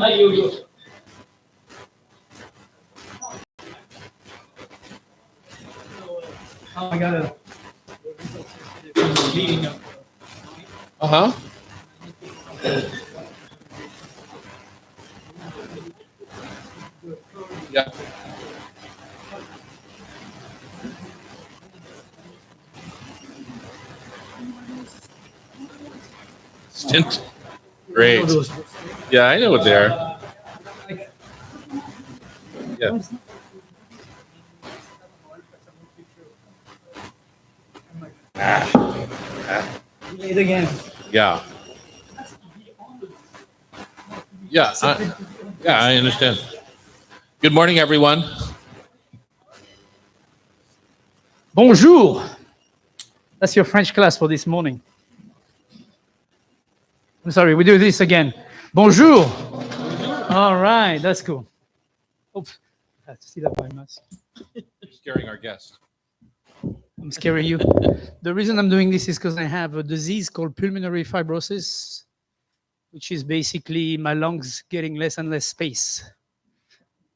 I got a meeting up. Uh-huh. Yeah. Stint. Great. Yeah, I know what they are. Yeah. It again. Yeah. Yeah. I understand. Good morning, everyone. Bonjour. That's your French class for this morning. I'm sorry, we do this again. Bonjour. All right, that's cool. Oops, I have to see that by mask. Scaring our guest. I'm scaring you. The reason I'm doing this is because I have a disease called pulmonary fibrosis, which is basically my lungs getting less and less space.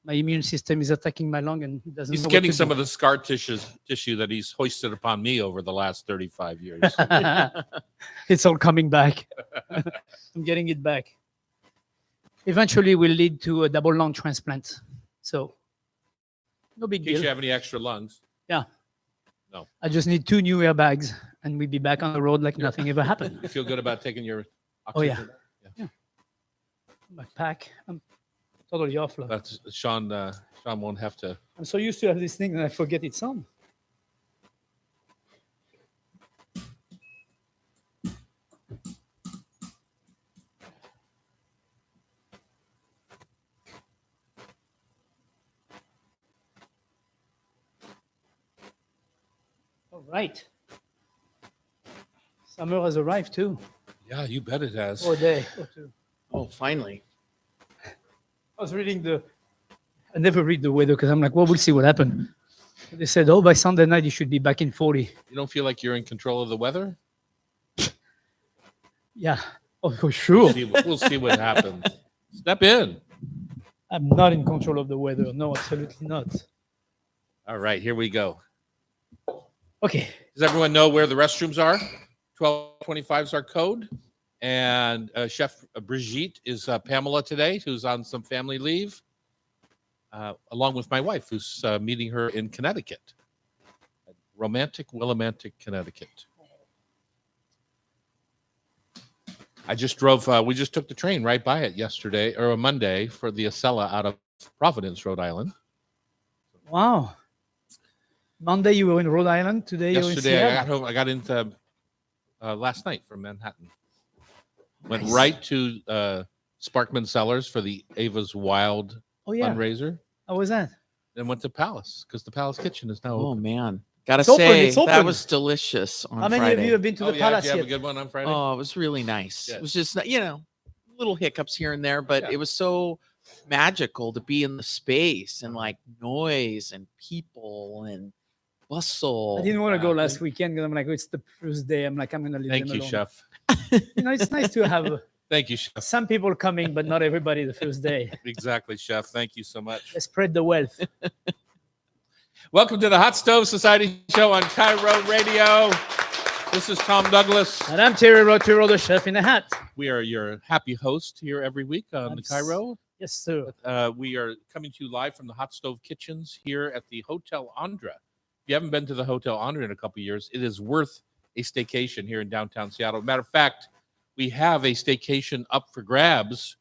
My immune system is attacking my lung and it doesn't. He's know getting what to some do. of the scar tissue that he's hoisted upon me over the last 35 years. It's all coming back. I'm getting it back. Eventually, will lead to a double lung transplant. So, no big In case deal. you have any extra lungs. Yeah. No. I just need 2 new airbags, and we'll be back on the road like nothing ever happened. You feel good about taking your Oh, yeah. oxygen? Yeah. My pack, I'm totally off. Love. That's Sean. Sean won't have to. I'm so used to have this thing that I forget it's on. All right. Summer has arrived too. Yeah, you bet it has. For a day or 2. Oh, finally. I was reading I never read the weather because I'm like, well, we'll see what happened. They said, oh, by Sunday night, you should be back in 40. You don't feel like you're in control of the weather? Yeah. Oh, for sure. We'll see what happens. Step in. I'm not in control of the weather. No, absolutely not. All right, here we go. Okay. Does everyone know where the restrooms are? 1225 is our code. And Chef Bridget is Pamelah today, who's on some family leave, along with my wife, who's meeting her in Connecticut. Romantic Willimantic, Connecticut. I just drove, we just took the train right by it yesterday, or a Monday, for the Acela out of Providence, Rhode Island. Wow. Monday you were in Rhode Island. Today you're in Yesterday, Seattle. I got home, I got into last night from Manhattan. Went Nice. right to Sparkman Cellars for the Ava's Wild Oh, yeah. fundraiser. How was that? Then went to Palace because the Palace Kitchen is now Oh, open. man. Gotta It's open, say, it's open. that was delicious on How many Friday. of you have been to Oh, the yeah, Palace did you have yet? a good one on Friday? Oh, it was really nice. Good. It was just, little hiccups here and there, but Yeah. it was so magical to be in the space and like noise and people and bustle. I didn't want to go Yeah. last weekend because I'm like, oh, it's the first day. I'm like, I'm going to leave Thank them you, alone. Chef. It's nice to have Thank you, Chef. some people coming, but not everybody the first day. Exactly, Chef. Thank you so much. Let's spread the wealth. Welcome to the Hot Stove Society show on Cairo Radio. This is Tom Douglas. And I'm Terry Rotero, the chef in a hat. We are your happy host here every week on the Cairo. Yes, sir. We are coming to you live from the Hot Stove Kitchens here at the Hotel Andra. If you haven't been to the Hotel Andra in a couple of years, it is worth a staycation here in downtown Seattle. Matter of fact, we have a staycation up for grabs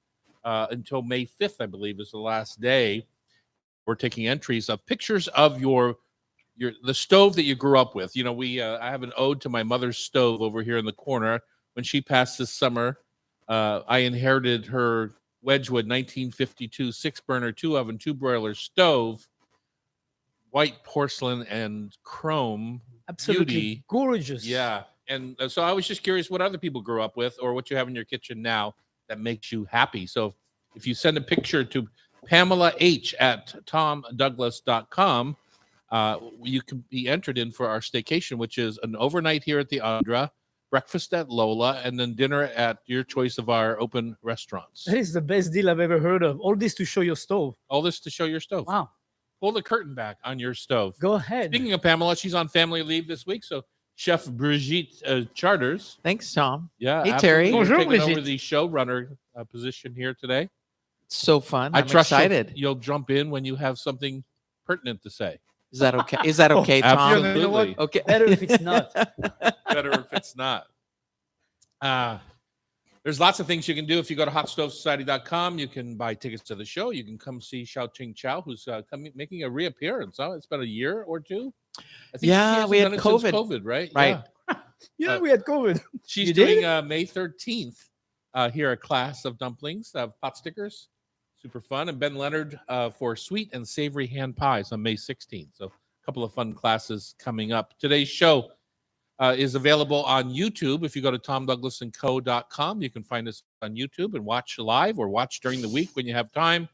until May 5th, I believe, is the last day. We're taking entries of pictures of the stove that you grew up with. You know, I have an ode to my mother's stove over here in the corner. When she passed this summer, I inherited her Wedgwood 1952 6-burner, 2-oven, 2-broiler stove, white porcelain and chrome. Absolutely beauty. gorgeous. Yeah. And so I was just curious what other people grew up with or what you have in your kitchen now that makes you happy. So if you send a picture to Pamelah H at tomdouglas.com, you can be entered in for our staycation, which is an overnight here at the Andra breakfast at Lola, and then dinner at your choice of our open restaurants. That is the best deal I've ever heard of. All this to show your stove. All this to show your stove. Wow. Pull the curtain back on your stove. Go ahead. Speaking of Pamela, she's on family leave this week, so Chef Bridget charters. Thanks, Tom. Yeah. Hey, absolutely. Terry. You're Bonjour, taking over Brigitte. the showrunner position here today. It's so fun. I I'm trust excited. you'll jump in when you have something pertinent to say. Is that okay? Is that okay, Tom? Absolutely. You know what? Okay. Better if it's not. Better if it's not. There's lots of things you can do. If you go to hotstovesociety.com, you can buy tickets to the show. You can come see Xiao Ching Chow, who's making a reappearance. Oh, it's been a year or two. I think Yeah, she hasn't we had done it since COVID. COVID, right? Right. Yeah, we had COVID. She's You doing did? May 13th here a class of dumplings, pot stickers. Super fun. And Ben Leonard for sweet and savory hand pies on May 16th. So a couple of fun classes coming up. Today's show is available on YouTube. If you go to tomdouglasandco.com, you can find us on YouTube and watch live or watch during the week when you have time.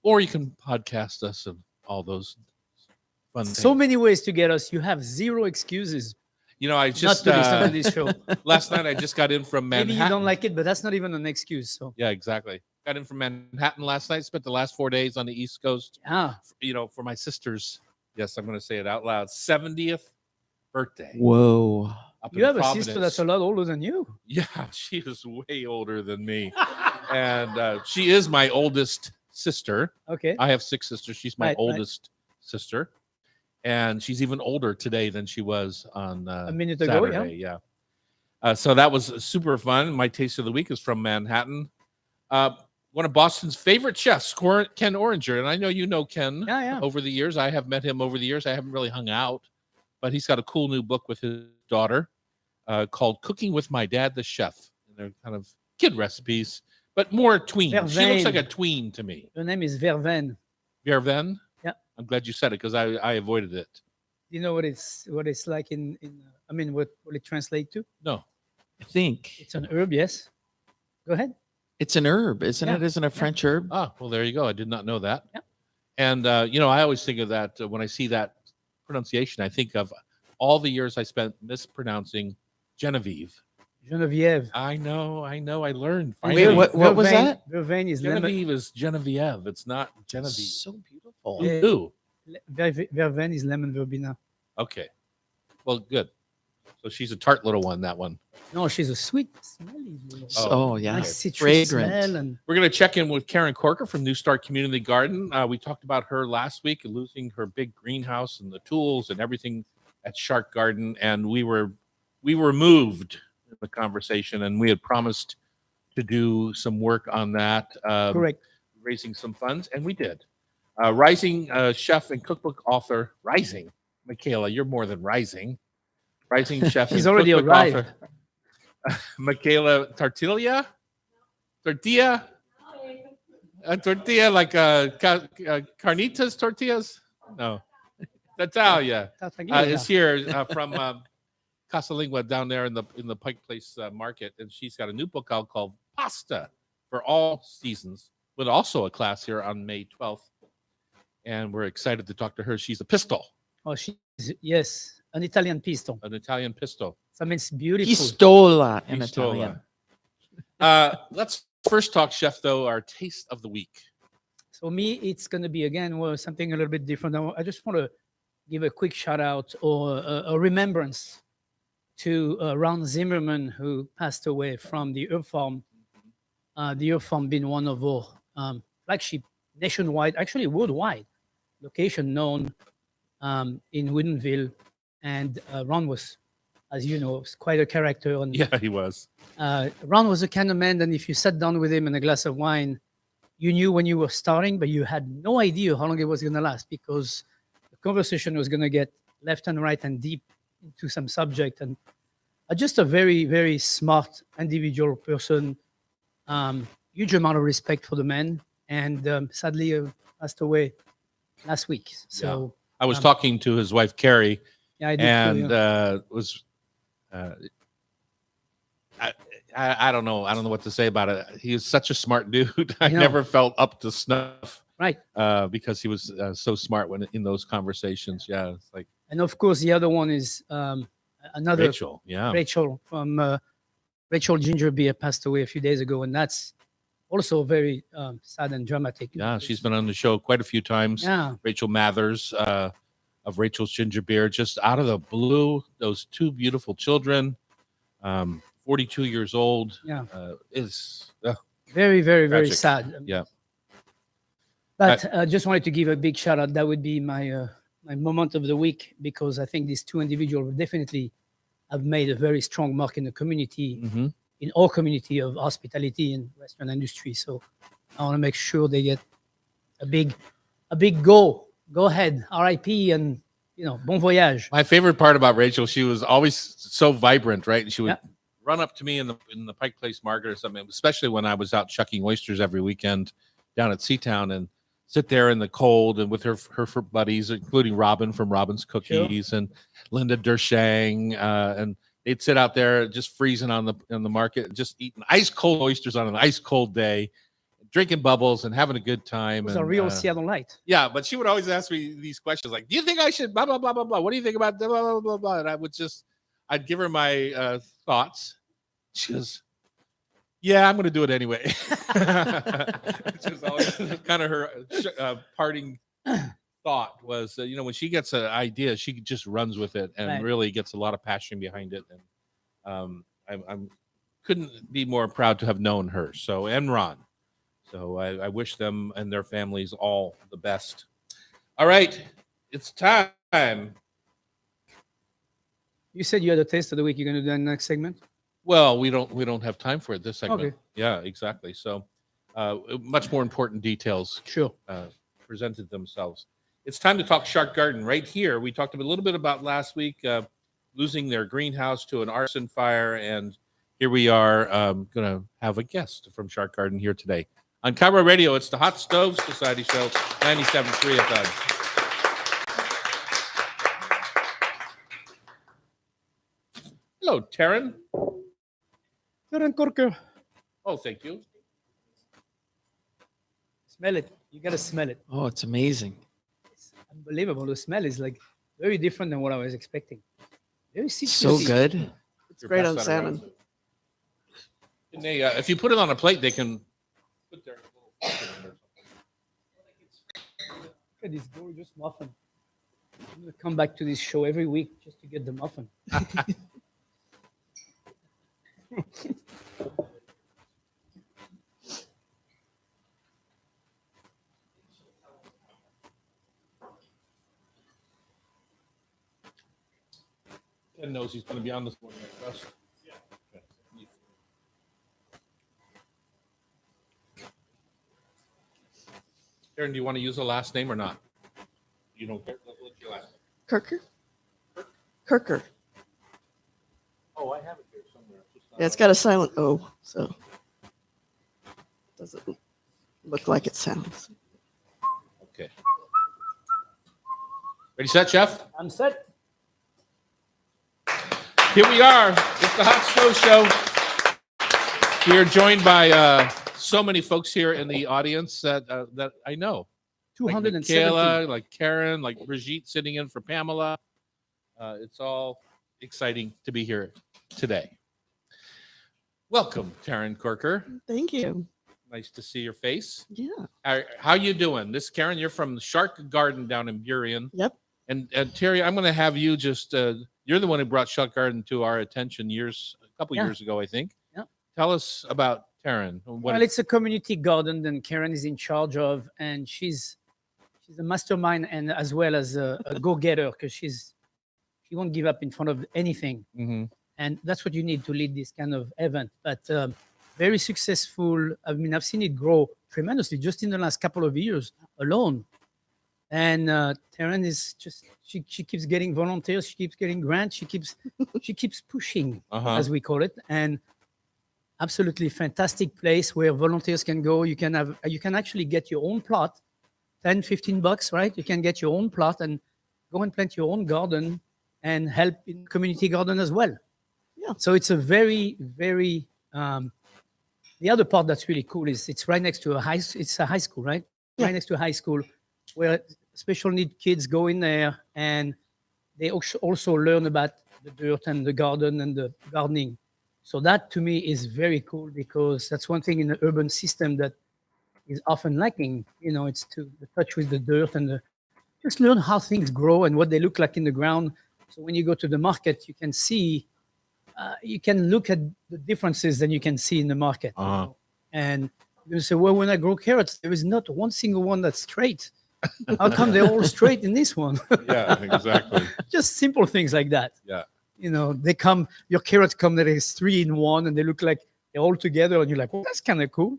Or you can podcast us and all those fun things. So many ways to get us. You have zero excuses You know, I not just to listen to this show. last night I just got in from Manhattan. Maybe you don't like it, but that's not even an excuse. So Yeah, exactly. Got in from Manhattan last night. Spent the last 4 days on the East Coast. yeah, You know, for my sister's, yes, I'm going to say it out loud, 70th birthday. Whoa. Up you in have a Providence. sister that's a lot older than you. Yeah, she is way older than me, and she is my oldest sister. Okay. I have 6 sisters. She's my Right, right. oldest sister, and she's even older today than she was on A minute ago, yeah. Saturday. Yeah. So that was super fun. My taste of the week is from Manhattan. One of Boston's favorite chefs, Ken Oringer, and I know you know Ken. Yeah, yeah. Over the years, I have met him over the years. I haven't really hung out, but he's got a cool new book with his daughter called "Cooking with My Dad, the Chef." And they're kind of kid recipes, but more tween. She looks like a tween to me. Her name is Verven. Verven. Yeah. I'm glad you said it because I avoided it. Do you know what it's like in I mean, what it translates to? No. I think It's an herb, yes. Go ahead. it's an herb, isn't Yeah. it? Isn't it a French herb? Ah, well, there you go. I did not know that. Yeah. And you know, I always think of that when I see that pronunciation. I think of all the years I spent mispronouncing Genevieve. Geneviève. I know. I learned. And Finally. Wait, what was Vervain- that? Vervain is lemon. Genevieve is Genevieve. It's not Genevieve. So beautiful. Yeah. Ooh. Vervain is lemon verbena. Okay. Well, good. So she's a tart little one, that one. No, she's a sweet, smelly little. Oh, yeah. Nice citrus Fragrant. smell and We're going to check in with Taryn Koerker from New Start Community Garden. We talked about her last week, losing her big greenhouse and the tools and everything at Shark Garden. And we were moved in the conversation, and we had promised to do some work on that, correct. raising some funds, and we did. Rising chef and cookbook author, Rising. Michaela, you're more than rising. Rising chef She's and already cookbook arrived. author. Michaela Tortilla, tortilla like carnitas tortillas. No, Natalia is here from Casa Lingua down there in the Pike Place market, and she's got a new book out called Pasta for All Seasons, with also a class here on May 12th, and we're excited to talk to her. She's a pistol, Oh, she's yes, an Italian pistol. an Italian pistol. I mean, it's beautiful. Pistola in Pistola. Italian. Let's first talk, Chef, though, our taste of the week. So me, it's going to be again something a little bit different. I just want to give a quick shout out or a remembrance to Ron Zimmerman, who passed away from the Herb Farm. The Herb Farm being one of our flagship nationwide, actually worldwide, location known in Woodinville. And Ron was, as you know, was quite a character. And Yeah, he was. Ron was the kind of man that if you sat down with him and a glass of wine, you knew when you were starting, but you had no idea how long it was going to last, because the conversation was going to get left and right and deep into some subject. And just a very, very smart individual person. Huge amount of respect for the man, and sadly passed away last week. So I was talking to his wife, Carrie, yeah, I did and too, yeah. was I don't know what to say about it. He was such a smart dude. I know. never felt up to snuff, Right. because he was so smart when in those conversations. Yeah, it's like And of course, the other one is Another Rachel, yeah. Rachel from Rachel Ginger Beer passed away a few days ago, and that's also very sad and dramatic. Yeah, she's been on the show quite a few times. Yeah, Rachel Mathers of Rachel's Ginger Beer, just out of the blue, those two beautiful children, 42 years old. yeah, Is very, very, very tragic. sad. Yeah. But I just wanted to give a big shout out. That would be my my moment of the week, because I think these two individuals definitely have made a very strong mark in the community, Mm-hmm. in our community of hospitality and restaurant industry. So I want to make sure they get a big go ahead, RIP, and bon voyage. My favorite part about Rachel, she was always so vibrant, right? And she would Yeah. run up to me in the Pike Place Market or something, especially when I was out shucking oysters every weekend down at Seatown, and sit there in the cold and with her buddies, including Robin from Robin's Cookies and Linda Dershang, and they'd sit out there just freezing on the market, just eating ice cold oysters on an ice cold day, drinking bubbles and having a good time. It was a and, real Seattle light. Yeah, but she would always ask me these questions like, "Do you think I should blah blah blah blah blah? What do you think about blah blah blah blah?" And I'd give her my thoughts. She goes, "Yeah, I'm going to do it anyway." Which is always kind of her parting thought was, when she gets an idea, she just runs with it and Right. really gets a lot of passion behind it. And I'm couldn't be more proud to have known her. So, and Ron. So I wish them and their families all the best. All right, it's time. You said you had a taste of the week. You're going to do that next segment? Well, we don't have time for it this segment. Okay. Yeah, exactly. So much more important details Sure. presented themselves. It's time to talk Shark Garden right here. We talked a little bit about last week losing their greenhouse to an arson fire, and here we are going to have a guest from Shark Garden here today. On Cairo Radio, it's the Hot Stove Society Show, 97.3 FM. Hello, Taryn. Taryn Koerker. Oh, thank you. Smell it. You got to smell it. Oh, it's amazing. It's unbelievable. The smell is like very different than what I was expecting. Very citrusy. So good. It's great on Pass that around. salmon. And they, if you put it on a plate, they can put their little pocket in there. Look at this gorgeous muffin. I'm going to come back to this show every week just to get the muffin. Ken knows he's going to be on this morning. Russ. Okay. Aaron, do you want to use a last name or not? You don't care? What's your last name? Koerker? Koerker. Oh, I have it here somewhere. Yeah, it's got a silent O, so it doesn't look like it sounds. Okay. Ready, set, chef? I'm set. Here we are. It's the Hot Stove Show. We are joined by so many folks here in the audience that I know. Like 270. Michaela, like Karen, like Brigitte sitting in for Pamela. It's all exciting to be here today. Welcome, Taryn Koerker. Thank you. Nice to see your face. Yeah. How you doing? This Karen, you're from the Shark Garden down in Burien. Yep. And Terry, I'm going to have you just, you're the one who brought Shark Garden to our attention a couple Yeah. years ago, I think. Yeah. Tell us about Taryn. Well, it's a community garden that Karen is in charge of, and she's a mastermind and as well as a go-getter, because she won't give up in front of anything. Mhm. And that's what you need to lead this kind of event. But very successful. I mean, I've seen it grow tremendously just in the last couple of years alone. And Taryn is just she keeps getting volunteers, she keeps getting grants, she keeps pushing, Uh-huh. as we call it. And absolutely fantastic place where volunteers can go. You can actually get your own plot, $10-15, right? You can get your own plot and go and plant your own garden and help in community garden as well. Yeah. So it's a very, very the other part that's really cool is it's right next to it's a high school, right? Yeah. Right next to a high school where special need kids go in there and they also learn about the dirt and the garden and the gardening. So that to me is very cool because that's one thing in the urban system that is often lacking. You know, it's to the touch with the dirt and just learn how things grow and what they look like in the ground. So when you go to the market, you can see, you can look at the differences than you can see in the market. You know? And you say, well, when I grow carrots, there is not one single one that's straight. How come they're all straight in this one? Yeah, exactly. Just simple things like that. Yeah. You know, your carrots come that is 3 in 1 and they look like they're all together and you're like, well, that's kind of cool.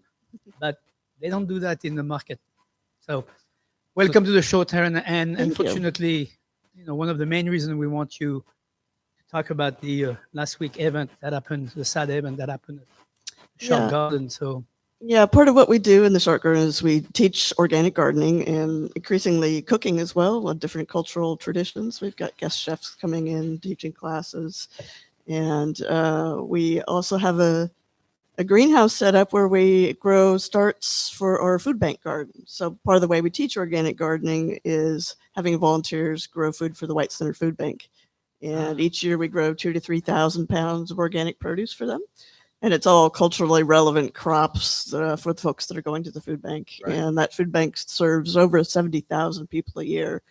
But they don't do that in the market. So welcome to the show, Taryn. And Thank you. unfortunately, you know, one of the main reasons we want you to talk about the last week event that happened, the sad event that happened at Shop Yeah. Garden. So Yeah, part of what we do in the Shark Garden is we teach organic gardening and increasingly cooking as well, of different cultural traditions. We've got guest chefs coming in, teaching classes. And we also have a greenhouse set up where we grow starts for our food bank garden. So part of the way we teach organic gardening is having volunteers grow food for the White Center Food Bank. And each year we grow 2,000 to 3,000 pounds of organic produce for them. And it's all culturally relevant crops for the folks that are going to the food bank. Right. And that food bank serves over 70,000 people a year.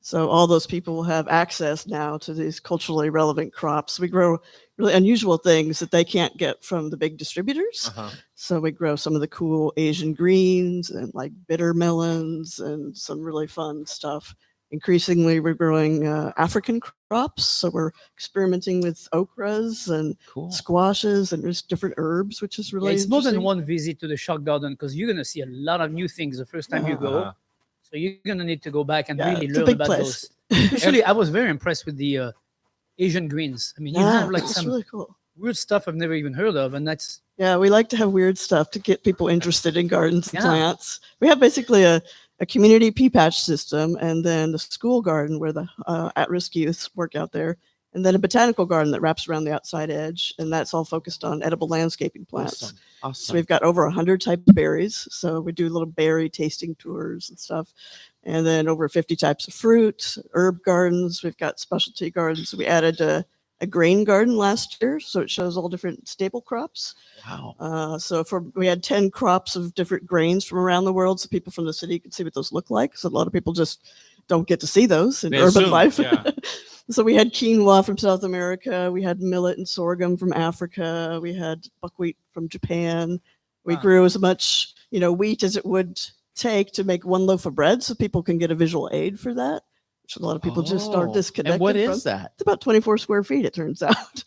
So all those people will have access now to these culturally relevant crops. We grow really unusual things that they can't get from the big distributors. So we grow some of the cool Asian greens and like bitter melons and some really fun stuff. Increasingly, we're growing African crops. So we're experimenting with okras and squashes and just different herbs, which is really it's more than interesting. one visit to the Shop Garden because you're going to see a lot of new things the first time you go. So you're going to need to go back and Yeah, really it's a learn big about place. those. Actually, I was very impressed with the Asian greens. I mean, you have like it's some really cool. weird stuff I've never even heard of, and that's Yeah, we like to have weird stuff to get people interested in gardens and Yeah. plants. We have basically a community pea patch system, and then the school garden where the at-risk youths work out there, and then a botanical garden that wraps around the outside edge, and that's all focused on edible landscaping plants. Awesome. So we've got over 100 types of berries. So we do little berry tasting tours and stuff. And then over 50 types of fruit, herb gardens. We've got specialty gardens. We added a grain garden last year. So it shows all different staple crops. Wow. We had 10 crops of different grains from around the world. So people from the city could see what those look like. So a lot of people just don't get to see those in They urban assume, life. yeah. So we had quinoa from South America. We had millet and sorghum from Africa. We had buckwheat from Japan. We Wow. grew as much, wheat as it would take to make one loaf of bread, so people can get a visual aid for that, which a lot of people just are Oh, disconnected And what from. is that? It's about 24 square feet, it turns out.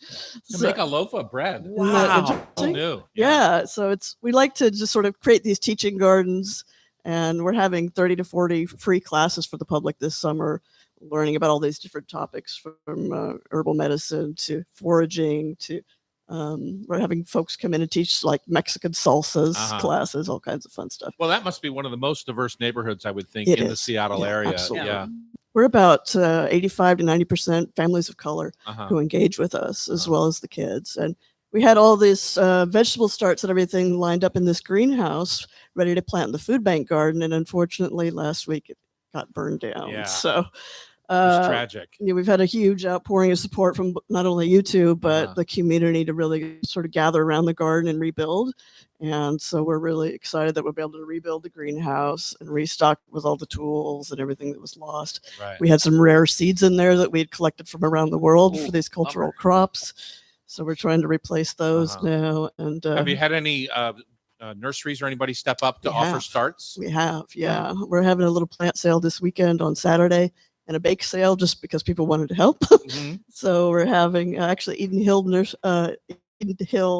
To make a loaf of bread. Isn't that Wow. interesting? New. Yeah, so we like to just sort of create these teaching gardens, and we're having 30 to 40 free classes for the public this summer, learning about all these different topics from herbal medicine to foraging to we're having folks come in and teach like Mexican salsas classes, all kinds of fun stuff. Well, that must be one of the most diverse neighborhoods, I would think, It in the is. Seattle Yeah, area. absolutely. Yeah. We're about 85 to 90% families of color who engage with us, as well as the kids. And we had all these vegetable starts and everything lined up in this greenhouse, ready to plant in the food bank garden. And unfortunately, last week it got burned down. Yeah. So It's tragic. we've had a huge outpouring of support from not only you two, but the community to really sort of gather around the garden and rebuild. And so we're really excited that we'll be able to rebuild the greenhouse and restock with all the tools and everything that was lost. Right. We had some rare seeds in there that we had collected from around the world for Ooh, these cultural bummer. crops. So we're trying to replace those now. And Have you had any nurseries or anybody step up to We offer have. starts? we have, yeah. We're having a little plant sale this weekend on Saturday and a bake sale just because people wanted to help. Mhm. So we're having actually Eden Hill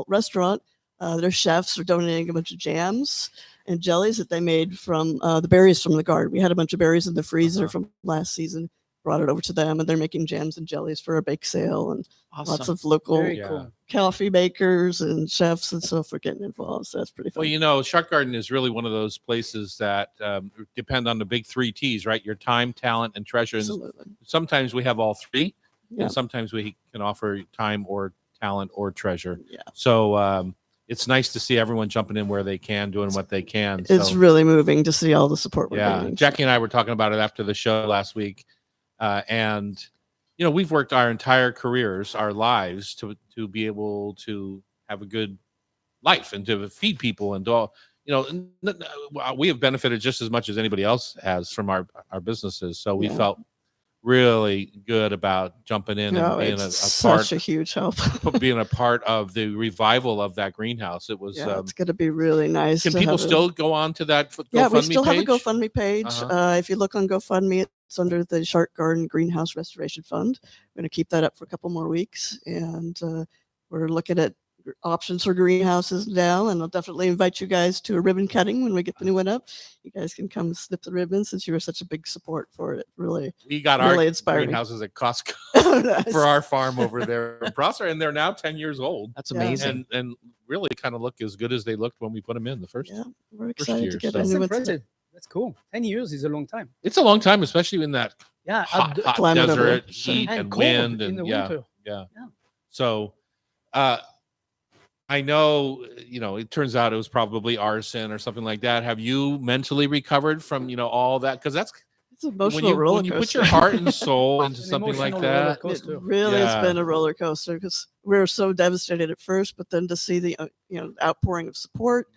restaurant. Their chefs are donating a bunch of jams and jellies that they made from the berries from the garden. We had a bunch of berries in the freezer from last season, brought it over to them, and they're making jams and jellies for a bake sale. And lots Awesome. of local very Yeah. cool. coffee bakers and chefs and stuff are getting involved. So that's pretty fun. Well, Shark Garden is really one of those places that depend on the big 3 T's, right? Your time, talent, and treasure. And Absolutely. sometimes we have all 3, Yeah. and sometimes we can offer time or talent or treasure. Yeah. So it's nice to see everyone jumping in where they can, doing what they can. It's So, really moving to see all the support we're yeah. getting. Jackie and I were talking about it after the show last week, and we've worked our entire careers, our lives to be able to have a good life and to feed people and to all, we have benefited just as much as anybody else has from our businesses. So we Yeah. felt really good about jumping in and No, being it's a part, such a huge help. being a part of the revival of that greenhouse. It was. Yeah, it's going to be really nice. Can to people have still go on to that Yeah, we GoFundMe still have a page? GoFundMe page. Uh-huh. If you look on GoFundMe, it's under the Shark Garden Greenhouse Restoration Fund. We're going to keep that up for a couple more weeks, and we're looking at options for greenhouses now. And I'll definitely invite you guys to a ribbon cutting when we get the new one up. You guys can come snip the ribbon since you were such a big support for it. Really, We got really our inspiring. greenhouses at Costco Nice. for our farm over there in Prosser, and they're now 10 years old. That's Yeah. amazing. And really kind of look as good as they looked when we put them in the first. Yeah, we're First excited year, to get so- a That's new one. set up. impressive. That's cool. 10 years is a long time. It's a long time, especially in that Yeah, hot climate over there, desert sure. heat and and cold wind in and the yeah. winter. Yeah. Yeah. So, I know, it turns out it was probably arson or something like that. Have you mentally recovered from, all that? Because that's It's an emotional roller when you put coaster. your heart and soul into An something like emotional roller that. It coaster. really has Yeah. been a roller coaster because we were so devastated at first, but then to see the outpouring of support,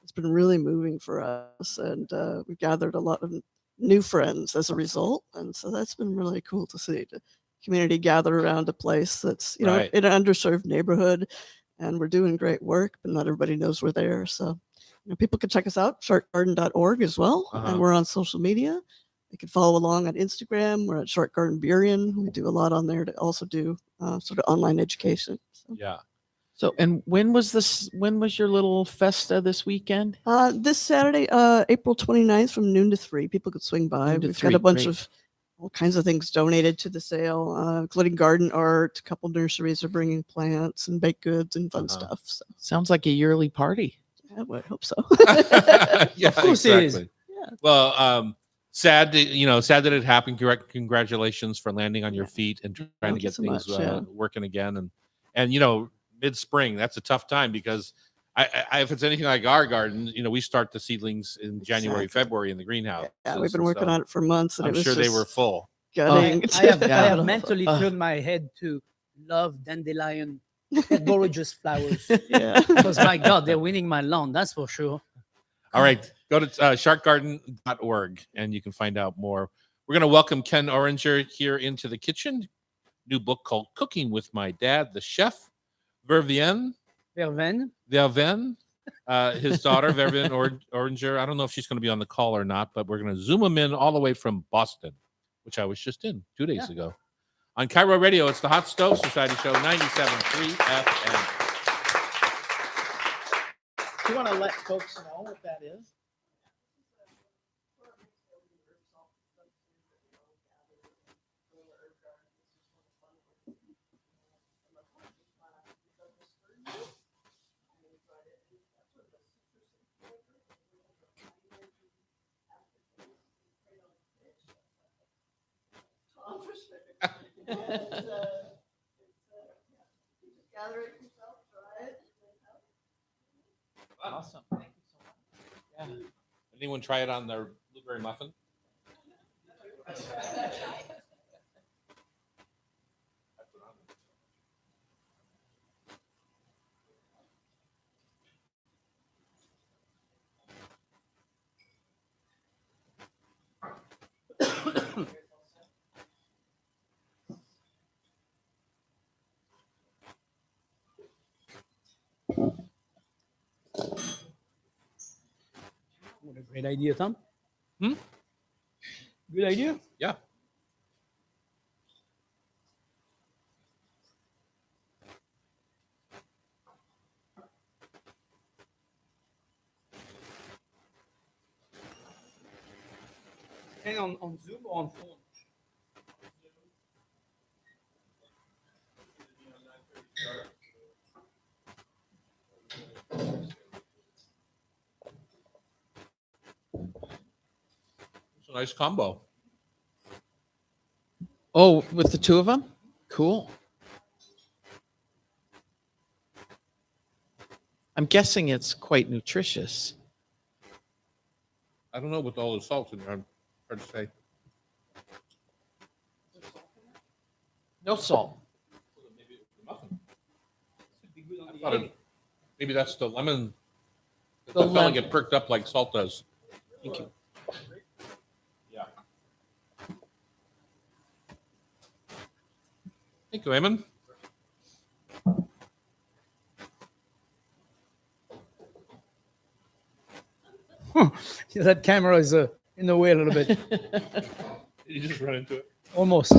it's been really moving for us, and we gathered a lot of new friends as a result, and so that's been really cool to see the community gather around a place that's Right. in an underserved neighborhood, and we're doing great work, but not everybody knows we're there. So people can check us out, sharkgarden.org as well, Uh-huh. and we're on social media. You can follow along on Instagram. We're at Shark Garden Burien. We do a lot on there to also do sort of online education. So, Yeah. So, and when was this? When was your little festa this weekend? this Saturday, April 29th from noon to 3, people could swing by. Noon to We've 3, got a bunch great. of all kinds of things donated to the sale, including garden art. A couple nurseries are bringing plants and baked goods and fun Uh-huh. stuff. So, Sounds like a yearly party. yeah, well, I hope so. Yeah, Of course it is. exactly. Yeah. Well, sad that it happened. Congratulations for landing on your Yeah. feet and trying to Thank you get so things much, yeah. working again. And mid-spring, that's a tough time because I if it's anything like our garden, we start the seedlings in January, Exactly. February in the greenhouse. Yeah, we've been working on it for months, and I'm it was sure they just were full. gutting. I have Yeah. mentally turned my head to love dandelion, borrageous flowers. Yeah. Because my God, they're winning my lawn. That's for sure. All right, go to sharkgarden.org and you can find out more. We're going to welcome Ken Oranger here into the kitchen. New book called Cooking with My Dad, the Chef. Vervienne, Verven. his daughter, Vervienne Oranger. I don't know if she's going to be on the call or not, but we're going to zoom him in all the way from Boston, which I was just in 2 days ago. On Cairo Radio, it's the Hot Stove Society Show, 97.3 FM. Do you want to let folks know what that is? Awesome. Thank you so much. Yeah. Anyone try it on their blueberry muffin? What a great idea, Tom. Hmm? Good idea. Yeah. And on Zoom or on phone? It's a nice combo. Oh, with the two of them? Cool. I'm guessing it's quite nutritious. I don't know with all the salt in there. Hard to say. No salt. Maybe that's the lemon. It The felt like lemon. it perked up like salt does. Thank you. Yeah. Thank you, Eamon. Yeah, that camera is in the way a little bit. Did you just run into it? Almost.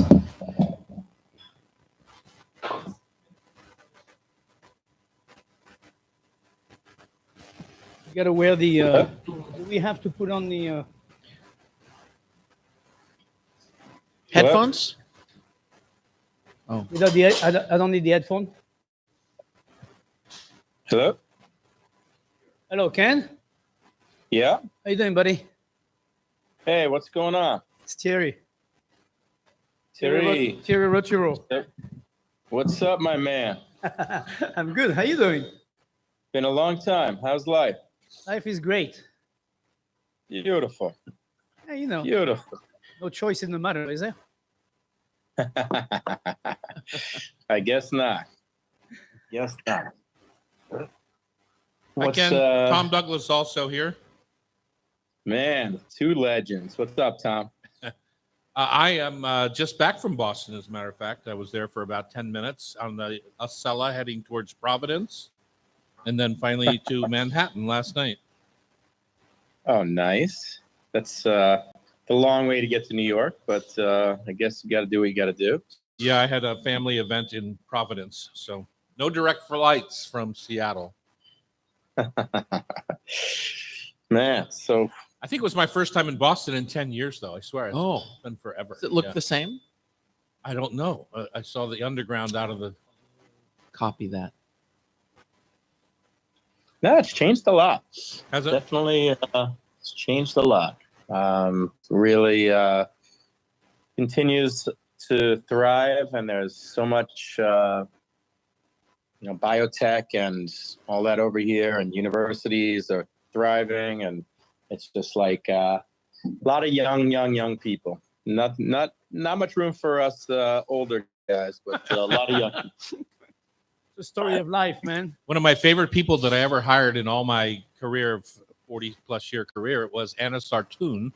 You gotta wear the. Do we have to put on the? Headphones? Without the. I don't need the headphone. Hello? Hello, Ken. Yeah? How you doing, buddy? Hey, what's going on? It's Thierry. Terry, Thierry Roturo. what's up, my man? I'm good. How you doing? Been a long time. How's life? Life is great. Beautiful. Yeah, you know, Beautiful. no choice in the matter, is there? I guess not. Guess not. What's, Again, Tom Douglas also here. man, two legends. What's up, Tom? I am just back from Boston, as a matter of fact. I was there for about 10 minutes on the Acela heading towards Providence, and then finally to Manhattan last night. Oh, nice. That's a long way to get to New York, but I guess you got to do what you got to do. Yeah, I had a family event in Providence, so no direct flights from Seattle. Man, so I think it was my first time in Boston in 10 years, though. I swear. Oh. It's been forever. Does it look Yeah. the same? I don't know. I saw the underground out of the. Copy that. no, it's changed a lot. Has it? Definitely, it's changed a lot. Really continues to thrive, and there's so much, biotech and all that over here, and universities are thriving, and it's just like a lot of young people. Not much room for us older guys, but a lot of young. It's the story of life, man. One of my favorite people that I ever hired in all my career of 40-plus year career was Anna Sartoon,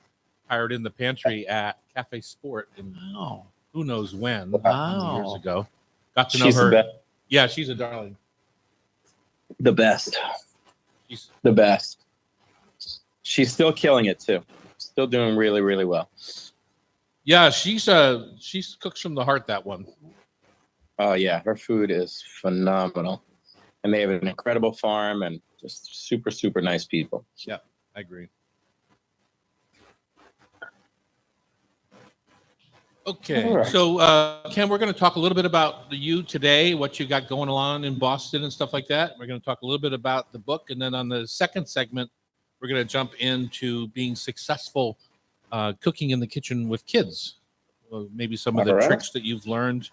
hired in the pantry at Cafe Sport in Wow. who knows when, Wow. years ago. Got to know She's her. the Yeah, she's a darling. best. She's The best. She's still killing it too. Still doing really, really well. yeah, she's cooks from the heart, that one. Oh yeah, her food is phenomenal, and they have an incredible farm and just super, super nice people. I agree. Okay, All right. so Ken, we're going to talk a little bit about you today, what you got going on in Boston and stuff like that. We're going to talk a little bit about the book, and then on the second segment, we're going to jump into being successful cooking in the kitchen with kids. Maybe some of the All right. tricks that you've learned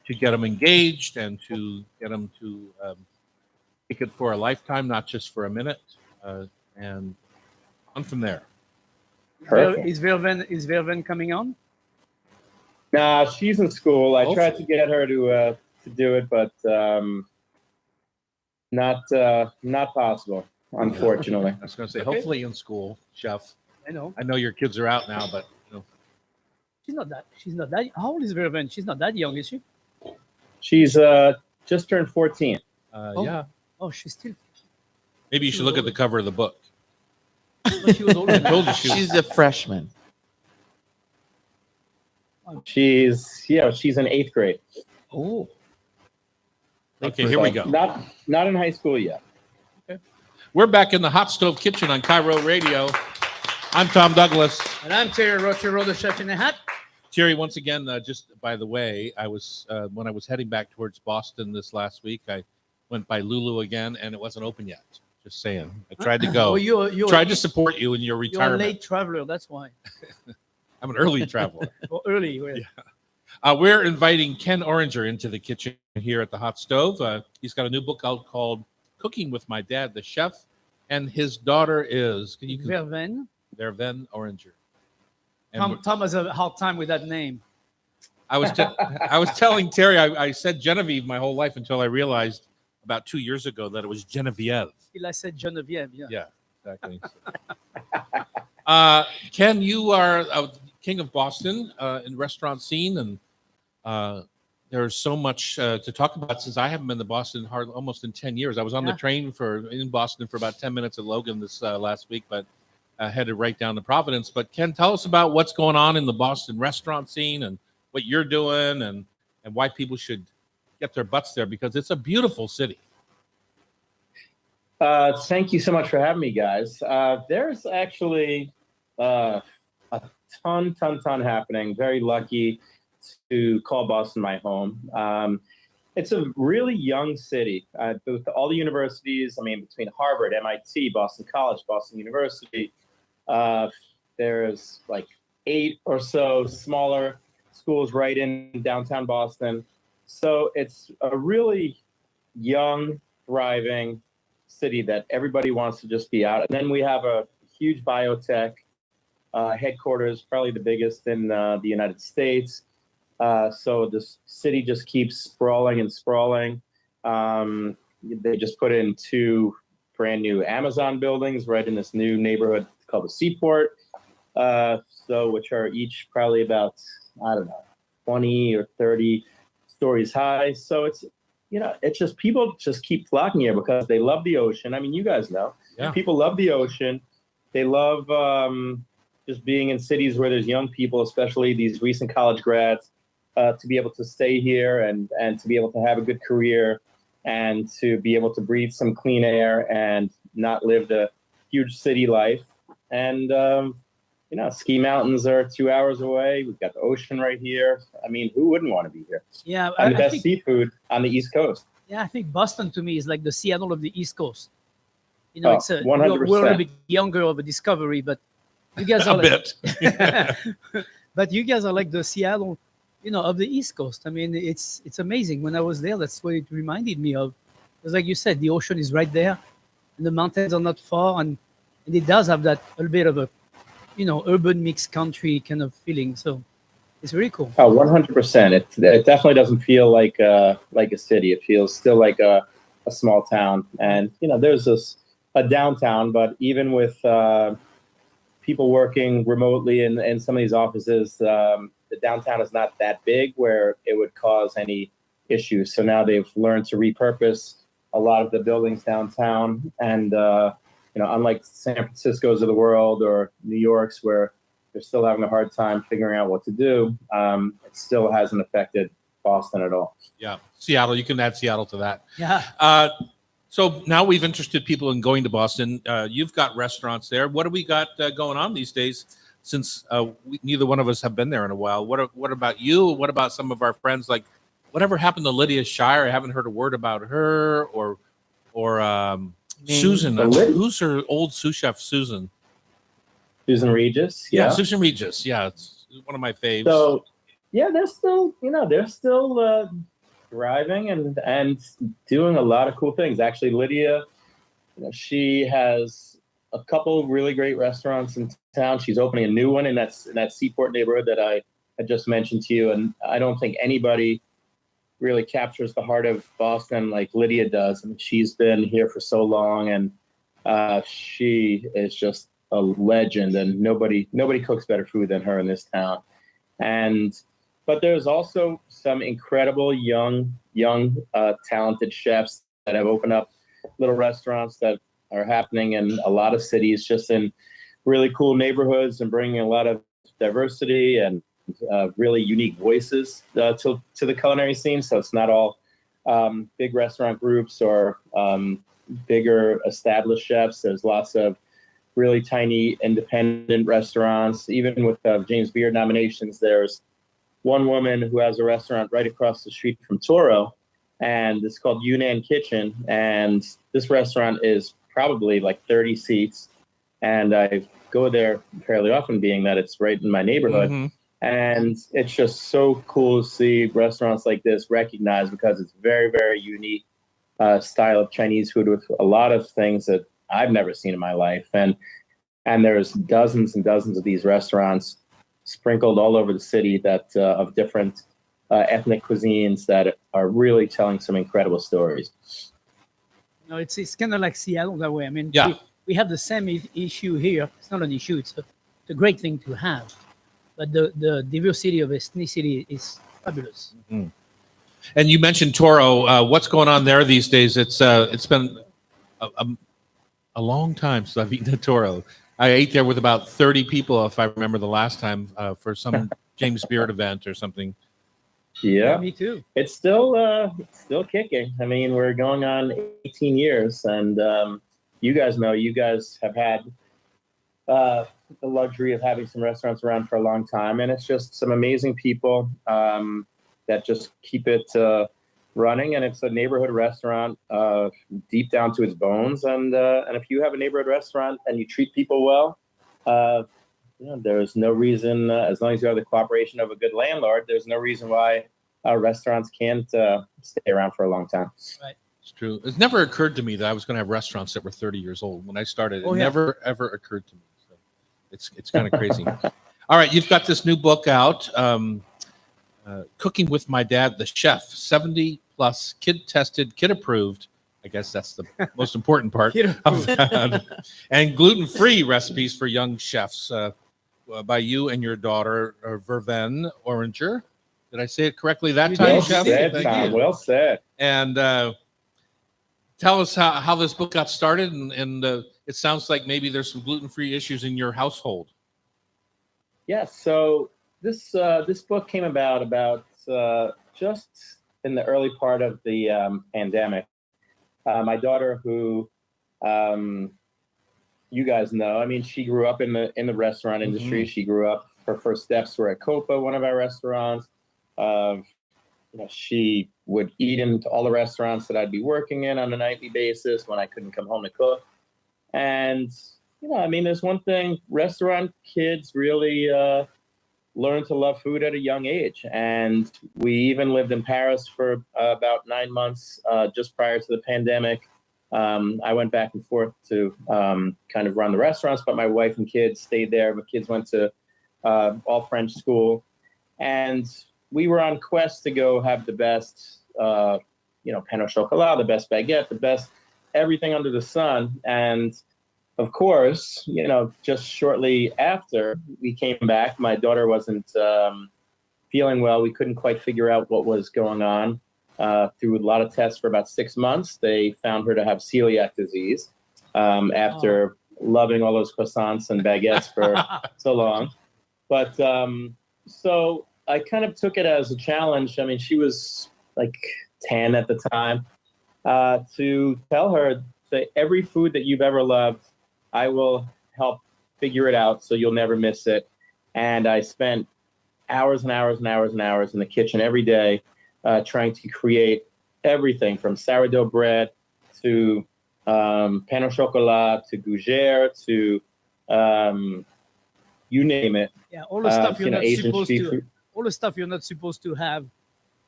to get them engaged and to get them to make it for a lifetime, not just for a minute, and on from there. Perfect. Is Verven coming on? Nah, she's in school. I Oh. tried to get her to do it, but not possible, unfortunately. I was going to say, Okay. hopefully in school, Chef. I know. I know your kids are out now, but She's not that. How old is Verven? She's not that young, is she? She's just turned 14. Oh. yeah, Oh, she's still. maybe you should look at the cover of the book. But she was older. I told you she was. She's a freshman. She's in 8th grade. Oh. Okay, here we go. Not in high school yet. We're back in the hot stove kitchen on Cairo Radio. I'm Tom Douglas. And I'm Terry Rotero, the chef in the hat. Terry, once again, just by the way, I was when I was heading back towards Boston this last week, I went by Lulu again, and it wasn't open yet. Just saying. I tried to go. Oh, you're Tried to support you in your You're a retirement. late traveler. That's why. I'm an early traveler. Or early. Yeah. We're inviting Ken Oranger into the kitchen here at the hot stove. He's got a new book out called Cooking with My Dad, the Chef, and his daughter is Verven. Verven Oranger. And Tom has a hard time with that name. I was telling Terry, I said Genevieve my whole life until I realized about 2 years ago that it was Genevieve. Till I said Genevieve. Yeah. Yeah, exactly. Ken, you are a king of Boston in restaurant scene, and there's so much to talk about since I haven't been to Boston almost in 10 years. I was on the Yeah. train in Boston for about 10 minutes at Logan this last week, but headed right down to Providence. But Ken, tell us about what's going on in the Boston restaurant scene and what you're doing and why people should get their butts there, because it's a beautiful city. Thank you so much for having me, guys. There's actually a ton happening. Very lucky to call Boston my home. It's a really young city. With all the universities, I mean, between Harvard, MIT, Boston College, Boston University, there's like 8 or so smaller schools right in downtown Boston. So it's a really young, thriving city that everybody wants to just be out. And then we have a huge biotech headquarters, probably the biggest in the United States. So this city just keeps sprawling and sprawling. They just put in 2 brand new Amazon buildings right in this new neighborhood called the Seaport. Which are each probably about, I don't know, 20 or 30 stories high. So it's just people just keep flocking here because they love the ocean. I mean, you guys know, people love the ocean. They love just being in cities where there's young people, especially these recent college grads, to be able to stay here and to be able to have a good career and to be able to breathe some clean air and not live the huge city life. And, ski mountains are 2 hours away. We've got the ocean right here. I mean, who wouldn't want to be here? Yeah. And the I best think, seafood on the East Coast. yeah, I think Boston to me is like the Seattle of the East Coast. It's 100%. we're a little bit younger of a discovery, but you guys are A bit. but you guys are like the Seattle, of the East Coast. I mean, it's amazing. When I was there, that's what it reminded me of. Because like you said, the ocean is right there, and the mountains are not far, and it does have that a little bit of a, urban mixed country kind of feeling. So it's really cool. Oh, 100%. It definitely doesn't feel like a city. It feels still like a small town. And, there's a downtown, but even with people working remotely in some of these offices, the downtown is not that big where it would cause any issues. So now they've learned to repurpose a lot of the buildings downtown. And, unlike San Francisco's of the world or New York's where they're still having a hard time figuring out what to do, it still hasn't affected Boston at all. Yeah, Seattle. You can add Seattle to that. Yeah. So now we've interested people in going to Boston. You've got restaurants there. What do we got going on these days? Since neither one of us have been there in a while. What about you? What about some of our friends? Like, whatever happened to Lydia Shire? I haven't heard a word about her. Or Susan. Who's her old sous chef? Susan Regis. Yeah, Susan Regis. Yeah, it's one of my faves. So yeah, they're still thriving and doing a lot of cool things. Actually, Lydia, she has a couple really great restaurants in town. She's opening a new one in that Seaport neighborhood that I had just mentioned to you. And I don't think anybody really captures the heart of Boston like Lydia does. I mean, she's been here for so long, and she is just a legend. And nobody cooks better food than her in this town. But there's also some incredible young, talented chefs that have opened up little restaurants that are happening in a lot of cities, just in really cool neighborhoods, and bringing a lot of diversity and really unique voices to the culinary scene. So it's not all big restaurant groups or bigger established chefs. There's lots of really tiny independent restaurants. Even with James Beard nominations, there's one woman who has a restaurant right across the street from Toro, and it's called Yunnan Kitchen. And this restaurant is probably like 30 seats. And I go there fairly often, being that it's right in my neighborhood. Mm-hmm. And it's just so cool to see restaurants like this recognized, because it's very, very unique style of Chinese food with a lot of things that I've never seen in my life. And there's dozens and dozens of these restaurants sprinkled all over the city that of different ethnic cuisines that are really telling some incredible stories. No, it's kind of like Seattle that way. I mean, Yeah. we have the same issue here. It's not an issue. It's a great thing to have, but the diversity of ethnicity is fabulous. And you mentioned Toro. What's going on there these days? It's been a long time since I've eaten a Toro. I ate there with about 30 people, if I remember the last time, for some James Beard event or something. Yeah, Me too. it's still kicking. I mean, we're going on 18 years, and you guys have had the luxury of having some restaurants around for a long time, and it's just some amazing people that just keep it running. And it's a neighborhood restaurant, deep down to its bones. And if you have a neighborhood restaurant and you treat people well, there's no reason, as long as you have the cooperation of a good landlord, there's no reason why restaurants can't stay around for a long time. Right. It's true. It never occurred to me that I was going to have restaurants that were 30 years old when I started. It never ever occurred to me. So it's kind of crazy. All right, you've got this new book out, Cooking with My Dad, the Chef, 70 plus, kid tested, kid approved. I guess that's the most important part. And gluten-free recipes for young chefs by you and your daughter, Verven Oranger. Did I say it correctly that time, Well Chef? said, Thank Tom. you. Well said. And tell us how this book got started. And it sounds like maybe there's some gluten-free issues in your household. Yes. So this book came about just in the early part of the pandemic. My daughter, who you guys know, I mean, she grew up in the restaurant industry. She grew up. Her first steps were at Copa, one of our restaurants. She would eat into all the restaurants that I'd be working in on a nightly basis when I couldn't come home to cook. And I mean, there's one thing: restaurant kids really learn to love food at a young age. And we even lived in Paris for about 9 months just prior to the pandemic. I went back and forth to kind of run the restaurants, but my wife and kids stayed there. My kids went to all French school, and we were on quest to go have the best, pain au chocolat, the best baguette, the best everything under the sun. And of course, just shortly after we came back, my daughter wasn't feeling well. We couldn't quite figure out what was going on. Through a lot of tests for about 6 months, they found her to have celiac disease after loving all those croissants and baguettes for so long. But so I kind of took it as a challenge. I mean, she was like 10 at the time, to tell her that every food that you've ever loved, I will help figure it out so you'll never miss it. And I spent hours and hours and hours and hours in the kitchen every day trying to create everything from sourdough bread to pain au chocolat to gougère to you name it. Yeah, all the stuff you're not Asian supposed street to. food. All the stuff you're not supposed to have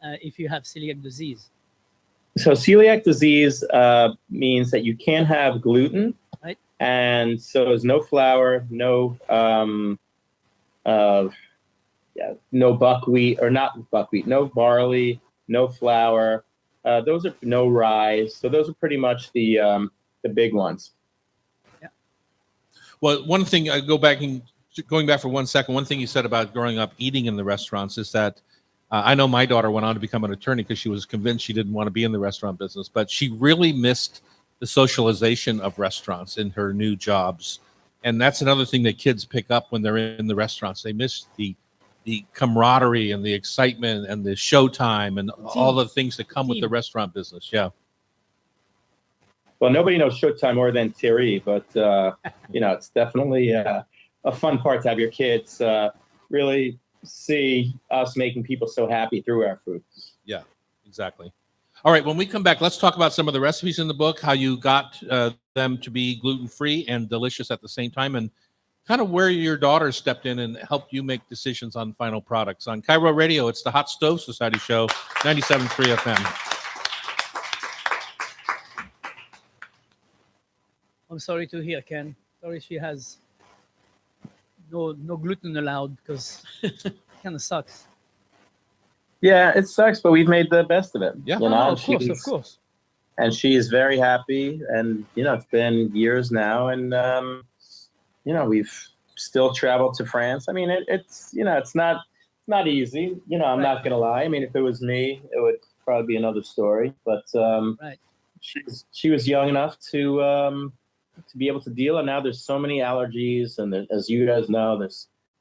if you have celiac disease. So celiac disease means that you can't have gluten, right? And so there's no flour, no no buckwheat, or not buckwheat, no barley, no flour. Those are no rye. So those are pretty much the big ones. Yeah. Well, one thing going back for 1 second, one thing you said about growing up eating in the restaurants is that I know my daughter went on to become an attorney because she was convinced she didn't want to be in the restaurant business, but she really missed the socialization of restaurants in her new jobs. And that's another thing that kids pick up when they're in the restaurants. They miss the camaraderie and the excitement and the showtime and all the things that come with the restaurant business. Yeah. Well, nobody knows Showtime more than Thierry, but it's definitely a fun part to have your kids really see us making people so happy through our food. Yeah, exactly. All right, when we come back, let's talk about some of the recipes in the book, how you got them to be gluten-free and delicious at the same time, and kind of where your daughter stepped in and helped you make decisions on final products. On Cairo Radio, it's the Hot Stove Society Show, 97.3 FM. I'm sorry to hear, Ken. Sorry she has no gluten allowed because it kind of sucks. Yeah, it sucks, but we've made the best of it. Yeah. You know, Oh, of course, of she's- course. and she's very happy. And you know, it's been years now, and you know, we've still traveled to France. I mean, it's you know, it's not easy. You know, I'm not gonna lie. I mean, if it was me, it would probably be another story. But Right. she was young enough to be able to deal. And now there's so many allergies, and as you guys know,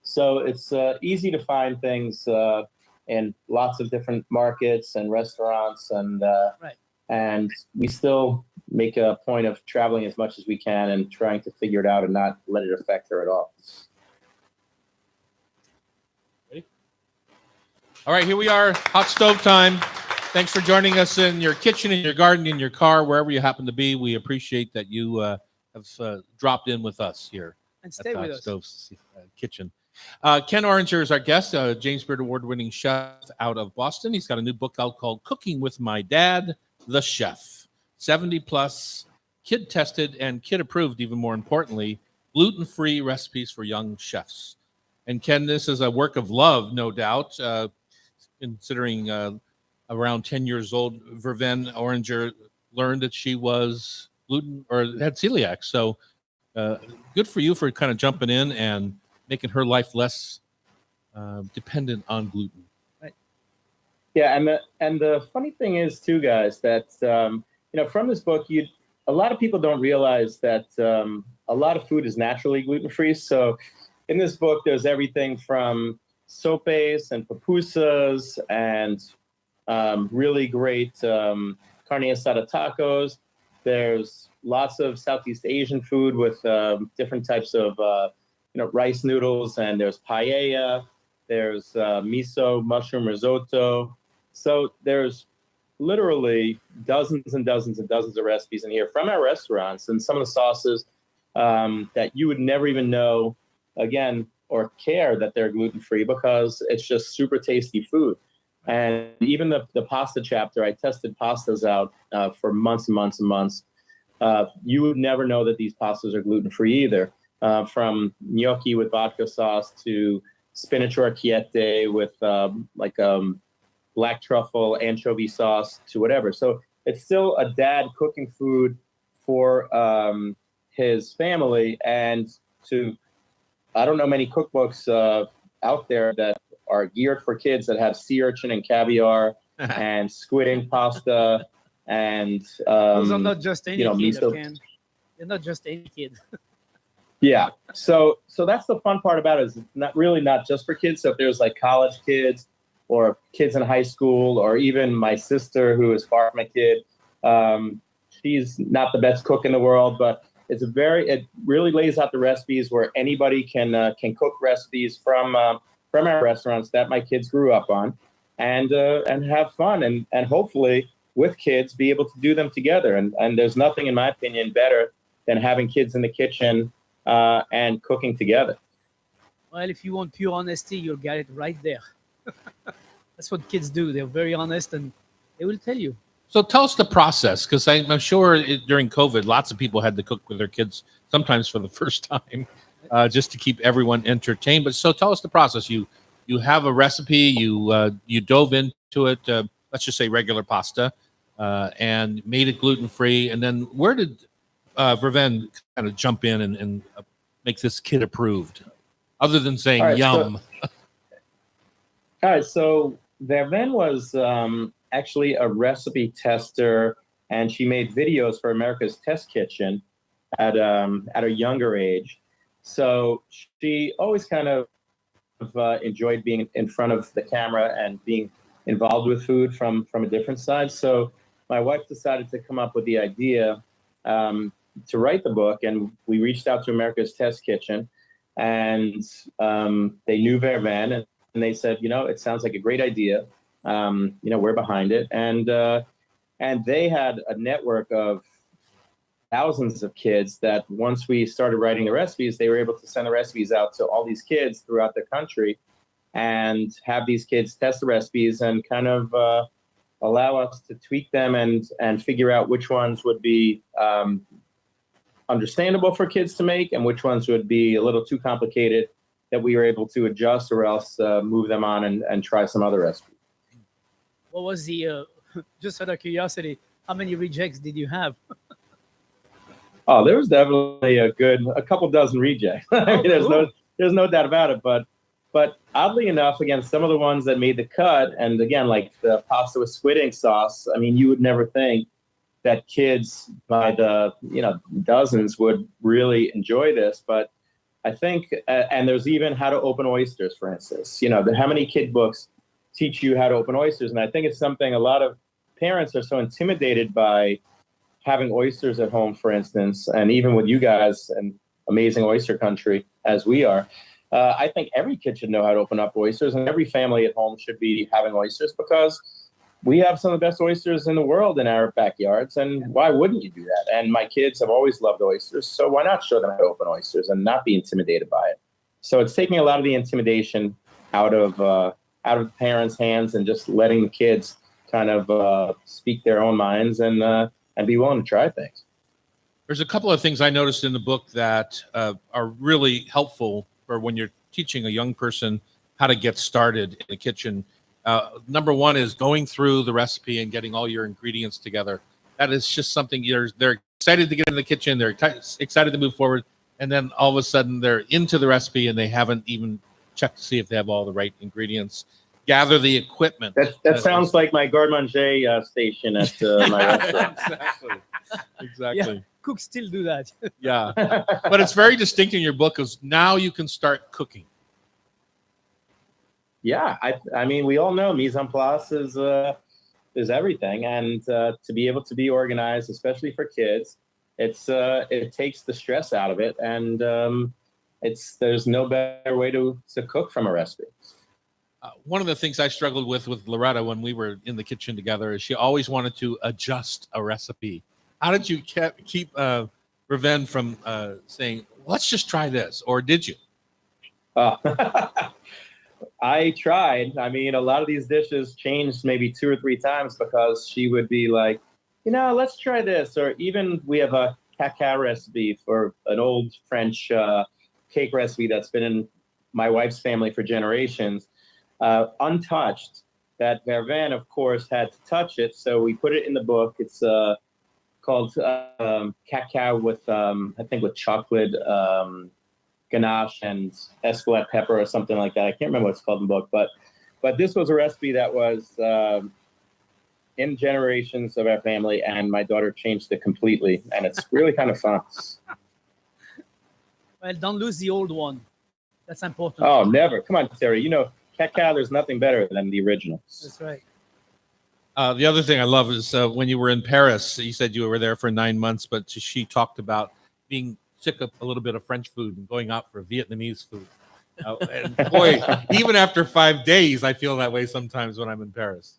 so it's easy to find things in lots of different markets and restaurants, and Right. and we still make a point of traveling as much as we can and trying to figure it out and not let it affect her at all. All right, here we are, hot stove time. Thanks for joining us in your kitchen, in your garden, in your car, wherever you happen to be. We appreciate that you have dropped in with us here And at stay the with Hot us. Stove Kitchen. Ken Oranger is our guest, James Beard Award-winning chef out of Boston. He's got a new book out called Cooking with My Dad, the Chef. 70-plus, kid-tested and kid-approved, even more importantly, gluten-free recipes for young chefs. And Ken, this is a work of love, no doubt, considering around 10 years old, Verven Oranger learned that she was gluten or had celiac. So good for you for kind of jumping in and making her life less dependent on gluten. Yeah, and the funny thing is too, guys, that you know, from this book, a lot of people don't realize that a lot of food is naturally gluten-free. So in this book, there's everything from sopes and pupusas and really great carne asada tacos. There's lots of Southeast Asian food with different types of you know, rice noodles, and there's paella. There's miso mushroom risotto. So there's literally dozens and dozens and dozens of recipes in here from our restaurants, and some of the sauces that you would never even know, again, or care that they're gluten-free, because it's just super tasty food. And even the pasta chapter, I tested pastas out for months and months and months. You would never know that these pastas are gluten-free either, from gnocchi with vodka sauce to spinach orecchiette with black truffle anchovy sauce to whatever. So it's still a dad cooking food for his family. And I don't know many cookbooks out there that are geared for kids that have sea urchin and caviar and squid ink pasta and Those are not just any you know, kid, miso. Ken. They're not just any kid. Yeah. So that's the fun part about it, is it's not just for kids. So if there's like college kids or kids in high school, or even my sister who is far from a kid, she's not the best cook in the world, but it really lays out the recipes where anybody can cook recipes from our restaurants that my kids grew up on, and have fun, and hopefully with kids be able to do them together. And there's nothing, in my opinion, better than having kids in the kitchen and cooking together. Well, if you want pure honesty, you'll get it right there. That's what kids do. They're very honest, and they will tell you. So tell us the process, because I'm sure during COVID, lots of people had to cook with their kids, sometimes for the first time, just to keep everyone entertained. But so tell us the process. You have a recipe, you dove into it, let's just say regular pasta, and made it gluten-free. And then where did Verven kind of jump in and make this kid approved, other than saying All right, yum? All right, so Verven was actually a recipe tester, and she made videos for America's Test Kitchen at a younger age. So she always kind of enjoyed being in front of the camera and being involved with food from a different side. So my wife decided to come up with the idea to write the book, and we reached out to America's Test Kitchen, and they knew Verven, and they said, you know, it sounds like a great idea. You know, we're behind it. And they had a network of thousands of kids that once we started writing the recipes, they were able to send the recipes out to all these kids throughout the country and have these kids test the recipes and kind of allow us to tweak them and figure out which ones would be understandable for kids to make and which ones would be a little too complicated that we were able to adjust or else move them on and try some other recipes. What was the just out of curiosity? How many rejects did you have? Oh, there was definitely a couple dozen rejects. I mean, Cool. there's no doubt about it. But oddly enough, again, some of the ones that made the cut, and again, like the pasta with squid ink sauce. I mean, you would never think that kids by the dozens would really enjoy this, but I think, and there's even how to open oysters, for instance. How many kid books teach you how to open oysters, and I think it's something a lot of parents are so intimidated by having oysters at home, for instance, and even with you guys and amazing oyster country as we are. I think every kid should know how to open up oysters, and every family at home should be having oysters because we have some of the best oysters in the world in our backyards, and why wouldn't you do that? And my kids have always loved oysters, so why not show them how to open oysters and not be intimidated by it? So it's taking a lot of the intimidation out of the parents' hands and just letting the kids kind of speak their own minds and be willing to try things. There's a couple of things I noticed in the book that are really helpful for when you're teaching a young person how to get started in the kitchen. Number one is going through the recipe and getting all your ingredients together. That is just something they're excited to get in the kitchen. They're excited to move forward. And then all of a sudden they're into the recipe and they haven't even checked to see if they have all the right ingredients. Gather the equipment. That sounds like my garde-manger station at my restaurant. Exactly. Yeah, cooks still do that. Yeah. But it's very distinct in your book because now you can start cooking. Yeah, I mean, we all know mise en place is everything, and to be able to be organized, especially for kids, it takes the stress out of it, and there's no better way to cook from a recipe. One of the things I struggled with Loretta when we were in the kitchen together is she always wanted to adjust a recipe. How did you keep Raven from saying, let's just try this? Or did you? I tried. I mean, a lot of these dishes changed maybe 2 or 3 times because she would be like, let's try this. Or even we have a cacao recipe for an old French cake recipe that's been in my wife's family for generations. Untouched, that Vervain, of course, had to touch it. So we put it in the book. It's called cacao with, I think, with chocolate ganache and escalette pepper or something like that. I can't remember what it's called in the book. But this was a recipe that was in generations of our family, and my daughter changed it completely. And it's really kind of fun. Well, don't lose the old one. That's important. Oh, never. Come on, Terry. Cacao, there's nothing better than the original. That's right. The other thing I love is when you were in Paris, you said you were there for 9 months, but she talked about being sick of a little bit of French food and going out for Vietnamese food. And boy, even after 5 days, I feel that way sometimes when I'm in Paris.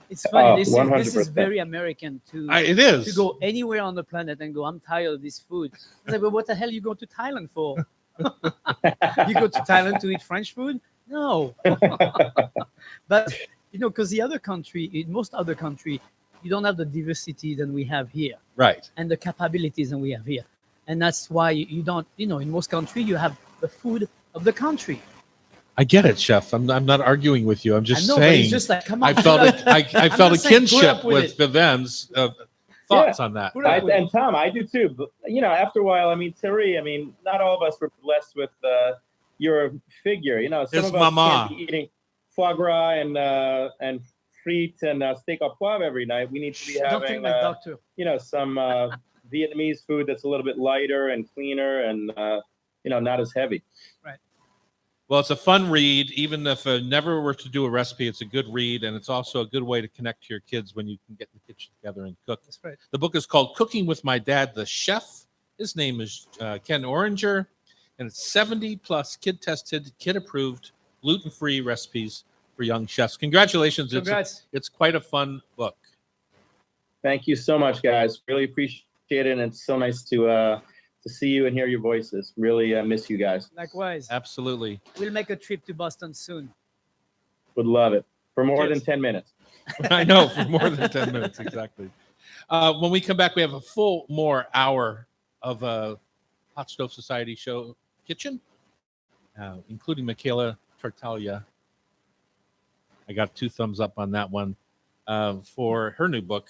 It's funny. This 100%. is very American It is. to go anywhere on the planet and go, I'm tired of this food. It's like, well, what the hell you go to Thailand for? You go to Thailand to eat French food? No. But, because in most other country, you don't have the diversity that we have here. Right. And the capabilities that we have here. And that's why you don't, in most countries, you have the food of the country. I get it, Chef. I'm not arguing with you. I'm just I know, but saying. it's just like, come on. I felt I felt a just saying, put kinship up with with it. Viven's thoughts on that. And Tom, I do too. But, after a while, Terry, not all of us were blessed with your figure. Some His of us mama. can't be eating foie gras and frites and steak au poivre every night. We need to be Don't take having, my doctor. some Vietnamese food that's a little bit lighter and cleaner and, not as heavy. Right. Well, it's a fun read. Even if never were to do a recipe, it's a good read, and it's also a good way to connect to your kids when you can get in the kitchen together and cook. That's right. The book is called Cooking with My Dad, the Chef. His name is Ken Oranger, and it's 70+ kid-tested, kid-approved, gluten-free recipes for young chefs. Congratulations. Congrats. It's quite a fun book. Thank you so much, guys. Really appreciate it, and it's so nice to see you and hear your voices. Really miss you guys. Likewise. Absolutely. We'll make a trip to Boston soon. Would love it. For more Cheers. than 10 minutes. I know, for more than 10 minutes, exactly. When we come back, we have a full more hour of a Hot Stove Society show kitchen, including Michaela Tartaglia. I got 2 thumbs up on that one. for her new book,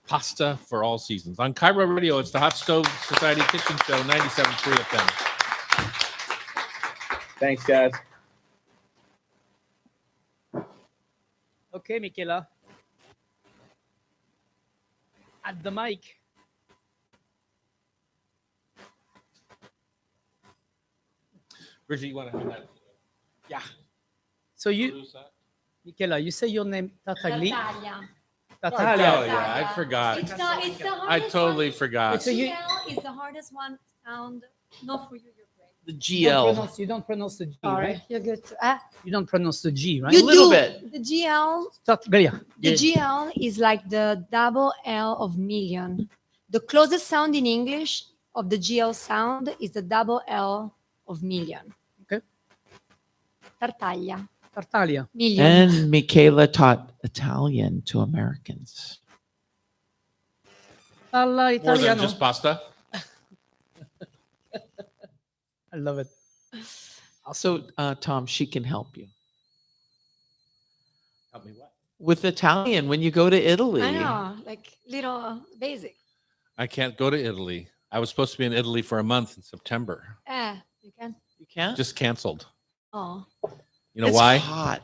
Pasta for All Seasons. On Cairo Radio, it's the Hot Stove Society Kitchen Show, 97.3 FM. Thanks, guys. Okay, Michaela. At the mic. Bridget, you want to have that? Yeah. So you, Produce that? Michaela, you say your name Tatagli? Natalia. Oh, Tatalia. yeah, I forgot. It's the hardest I totally one. forgot. So you- GL is the hardest one sound. Not for you, you're great. The You don't GL. pronounce- You don't pronounce the G, Sorry, right? you're good. You don't pronounce the G, right? You- little bit. The GL, Tatalia. the GL is like the double L of million. The closest sound in English of the GL sound is the double L of million. Okay. Tartaglia. Tartaglia. Million. And Michaela taught Italian to Americans. Parla More than Italiano. just pasta. I love it. So, Tom, she can help you Help me what? with Italian when you go to Italy. I know, like little basic. I can't go to Italy. I was supposed to be in Italy for a month in September. You can. You can't. Just canceled. Oh, You know It's why? hot.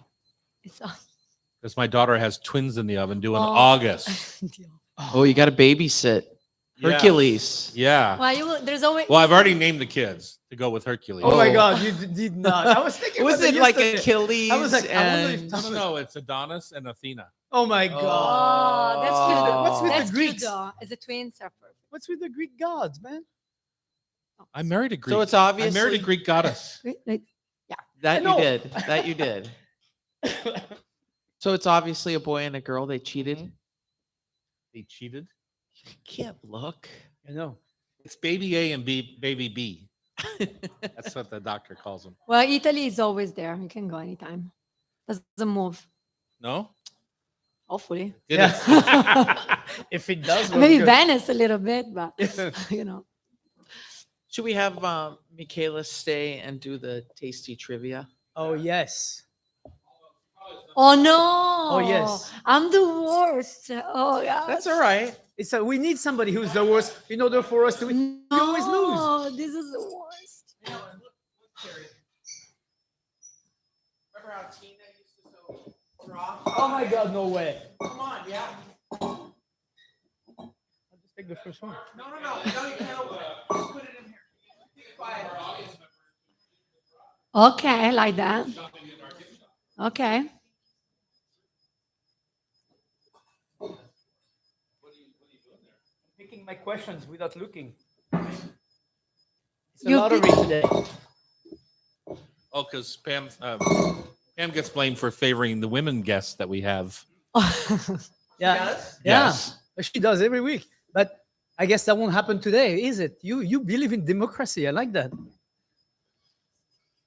it's Because my daughter has twins in the oven due in Oh. August. Oh, you got to babysit Hercules. Yeah. Well, you will, there's always. Well, I've already named the kids to go with Hercules. Oh my Oh. God, you did not. I was thinking. Was about it that like yesterday. Achilles? I was like, I wonder if and- Tom- No, it's Adonis and Athena. Oh my Oh, God. that's cute. What's with That's the cute Greeks? though. As a twins are perfect. What's with the Greek gods, man? I married a Greek. So it's I obviously married a Greek goddess. Like, that No. you did. That you did. So it's obviously a boy and a girl. They cheated. They cheated. You can't look. I know. It's baby A and baby B. That's what the doctor calls them. well, Italy is always there. You can go anytime. Doesn't move. No? Hopefully. Did Yeah. If it does, we're Maybe good. Venice a little bit, but you know. Should we have Michaela stay and do the tasty trivia? Oh yes. Oh no! Oh yes. I'm the worst. Oh yeah. That's all right. It's we need somebody who's the worst in order for us to win. No, always lose. this is the worst. Remember how Tina used to so draw? Oh my God, no way. Come on, yeah. I'll just take the first one. No, you can't open it. Just put it in here. Be quiet. Okay, like that. Okay. Picking my questions without looking. It's a You lottery pick- today. Oh, because Pam gets blamed for favoring the women guests that we have. Yeah. Yes? Yeah. Yes. She does every week. But I guess that won't happen today, is it? You believe in democracy. I like that.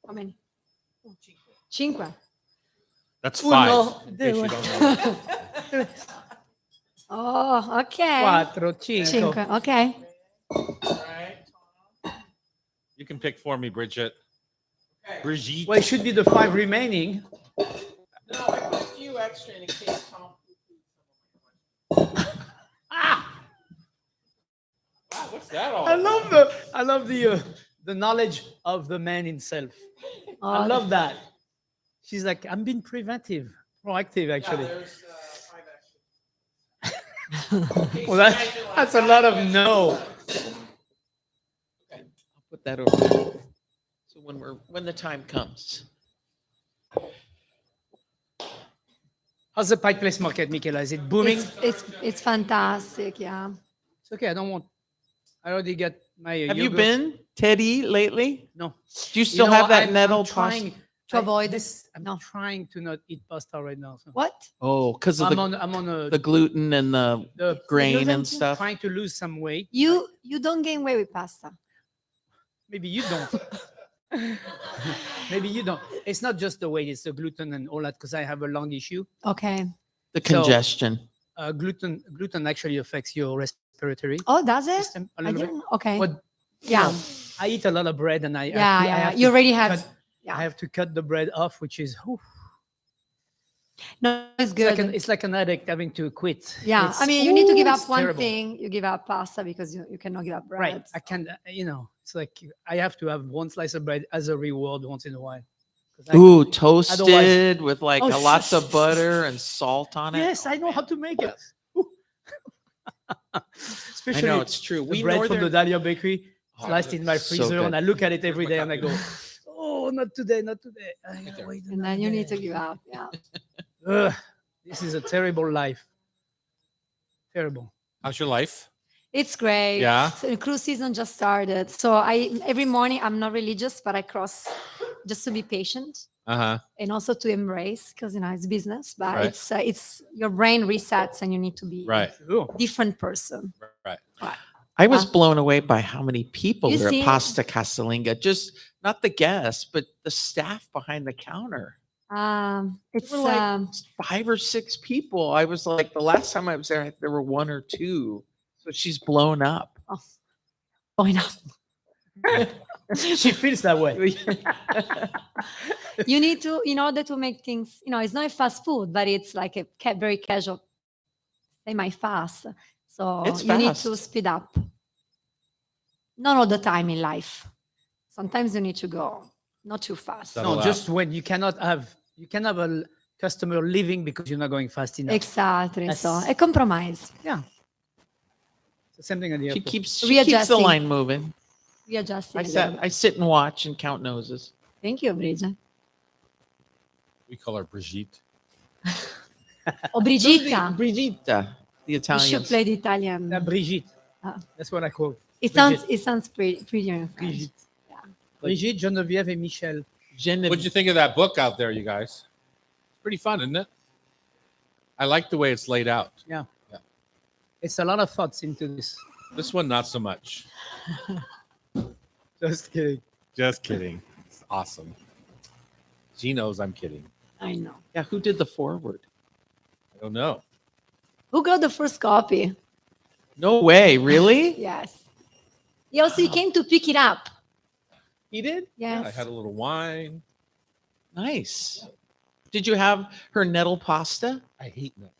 How many? Cinque. That's Uno, five. in case due. you don't know. Oh, okay. Quattro, cinque. Cinque. Okay. You can pick for me, Bridget. Brigitte. Well, it should be the 5 remaining. No, I put a few extra in case Tom. What's that all? I love the knowledge of the man himself. I Oh, love that. She's like, I'm being proactive, actually. there's 5 extra. Well, that's a lot of no. I'll put that over there. So when the time comes. How's the Pike Place market, Michaela? Is it booming? it's fantastic. Yeah. It's okay. I already got my. Have you yogurt. been, Teddy, lately? No. Do you still know, have that I'm nettle trying pasta? To avoid this. I'm no. trying to not eat pasta right now. So. What? Oh, because of I'm on a the gluten and the grain gluten and too? stuff. trying to lose some weight. You don't gain weight with pasta. Maybe you don't. Maybe you don't. It's not just the weight; it's the gluten and all that. Because I have a lung issue. Okay. The So- congestion. Gluten actually affects your respiratory Oh, does it? system a I little bit. didn't. Okay. But you Yeah. know, I eat a lot of bread, and I Yeah. have to- I Yeah. have You to already have. cut- yeah. I have to cut the bread off, which is. Whew. No, it's It's like, good. it's like an addict having to quit. Yeah, It's, I mean, you need to give up it's one terrible. thing. You give up pasta because you cannot give up bread. Right. I can, it's like I have to have one slice of bread as a reward once in a while. 'Cause Ooh, toasted with like Oh, lots shush, of shush, butter and salt on it. Yes, Oh, I know how man. to make it. I Especially know it's true. the We bread from the northern Dahlia Bakery, Oh, sliced in my so freezer, and good. I look at it every Where's day, my and I go, "Oh, not today, not today." I gotta there. wait And another then you need to day. give up. Yeah. Ugh, this is a terrible life. Terrible. How's your life? It's great. Yeah. So the cruise season just started. So every morning I'm not religious, but I cross just to be patient Uh-huh. and also to embrace because it's business. But Right. it's your brain resets and you need to be Right. Sure. different person. Right. I was Uh, blown away by how many people You were see- at Pasta Casalinga. Just not the guests, but the staff behind the counter. It's There were like 5 or 6 people. I was like, the last time I was there were 1 or 2. So she's blown up. going up. She feels that way. You need to, in order to make things, it's not a fast food, but it's like a very casual, semi-fast. So It's you need to fast. speed up. Not all the time in life. Sometimes you need to go not too fast. Settle No, out. just when you cannot have a customer leaving because you're not going fast enough. Exactly. So That's- a compromise. Yeah. It's the same thing at the She airport. keeps the Readjusting. line moving. Readjusting. I sit and watch and count noses. Thank you, Bridget. We call her Brigitte. Oh, Brigitta. Brigitta, the You should Italians. play the Italian. Brigitte. Ah. That's what I call It Brigitte. sounds prettier in French. Brigitte. Brigitte, Geneviève, and Michel. What'd you think of that book out there, you guys? It's pretty fun, isn't it? I like the way it's laid out. It's a lot of thoughts into this. This one, not so much. Just kidding. Just kidding. It's awesome. She knows I'm kidding. I know. Yeah, who did the forward? I don't know. Who got the first copy? No way, really? Yes. He also came to pick it up. He did? Yeah, Yes. I had a little wine. Nice. Did you have her nettle pasta? I hate nuts.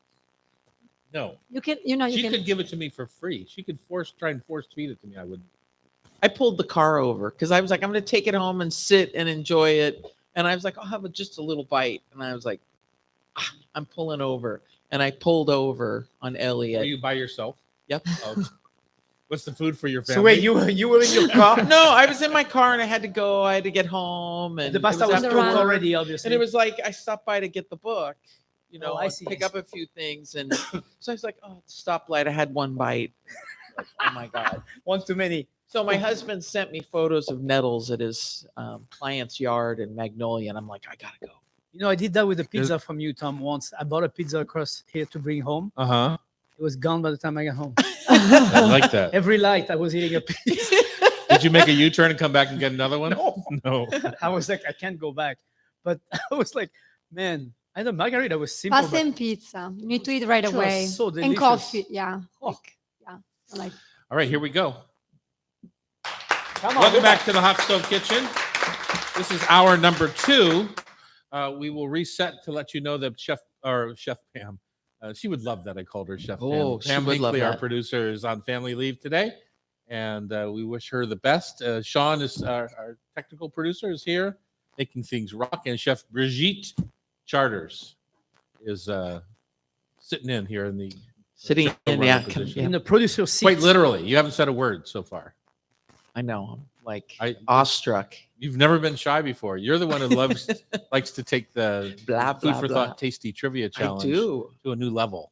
No. You can, you She can. could give it to me for free. She could try and force feed it to me. I wouldn't. I pulled the car over because I was like, I'm going to take it home and sit and enjoy it. And I was like, I'll have just a little bite. And I was like, I'm pulling over. And I pulled over on Are Elliot. you by yourself? Yep. Oh. What's the food for your family? So wait, you were in your car? No, I was in my car and I had to go. I had to get home. And The pasta it was after cooked around. work. already, obviously. And it was like, I stopped by to get the book, Oh, I see. pick up a few things. And so I was like, oh, stoplight. I had one bite. Like, oh my God. one too many. So my husband sent me photos of nettles at his client's yard in Magnolia. And I'm like, I got to go. I did that with a pizza from you, Tom, once. I bought a pizza across here to bring home. Uh-huh. It was gone by the time I got home. I like that. Every light, I was eating a pizza. Did you make a U-turn and come back and get another one? No. No. I was like, I can't go back. But I was like, man, I know margarita was simple. Pasta and pizza. You need to eat right It was away. so And delicious. coffee. Yeah. Oh. Like All right, here we go. Come on, Welcome go back to the Hot Stove Kitchen. This is hour number 2. We will reset to let you know that Chef Pam, she would love that I called her Chef Oh, Pam. she Pam would love Hinckley, our that. producer, is on family leave today, and we wish her the best. Sean is our technical producer, is here making things rock, and Chef Brigitte Charters is sitting in here in the Sitting in, showrunner yeah, position. In the producer seat. Quite literally, you haven't said a word so far. I know. I'm like I- awestruck. You've never been shy before. You're the one who likes to take the Blah, food blah, for blah. thought tasty trivia I challenge do. to a new level.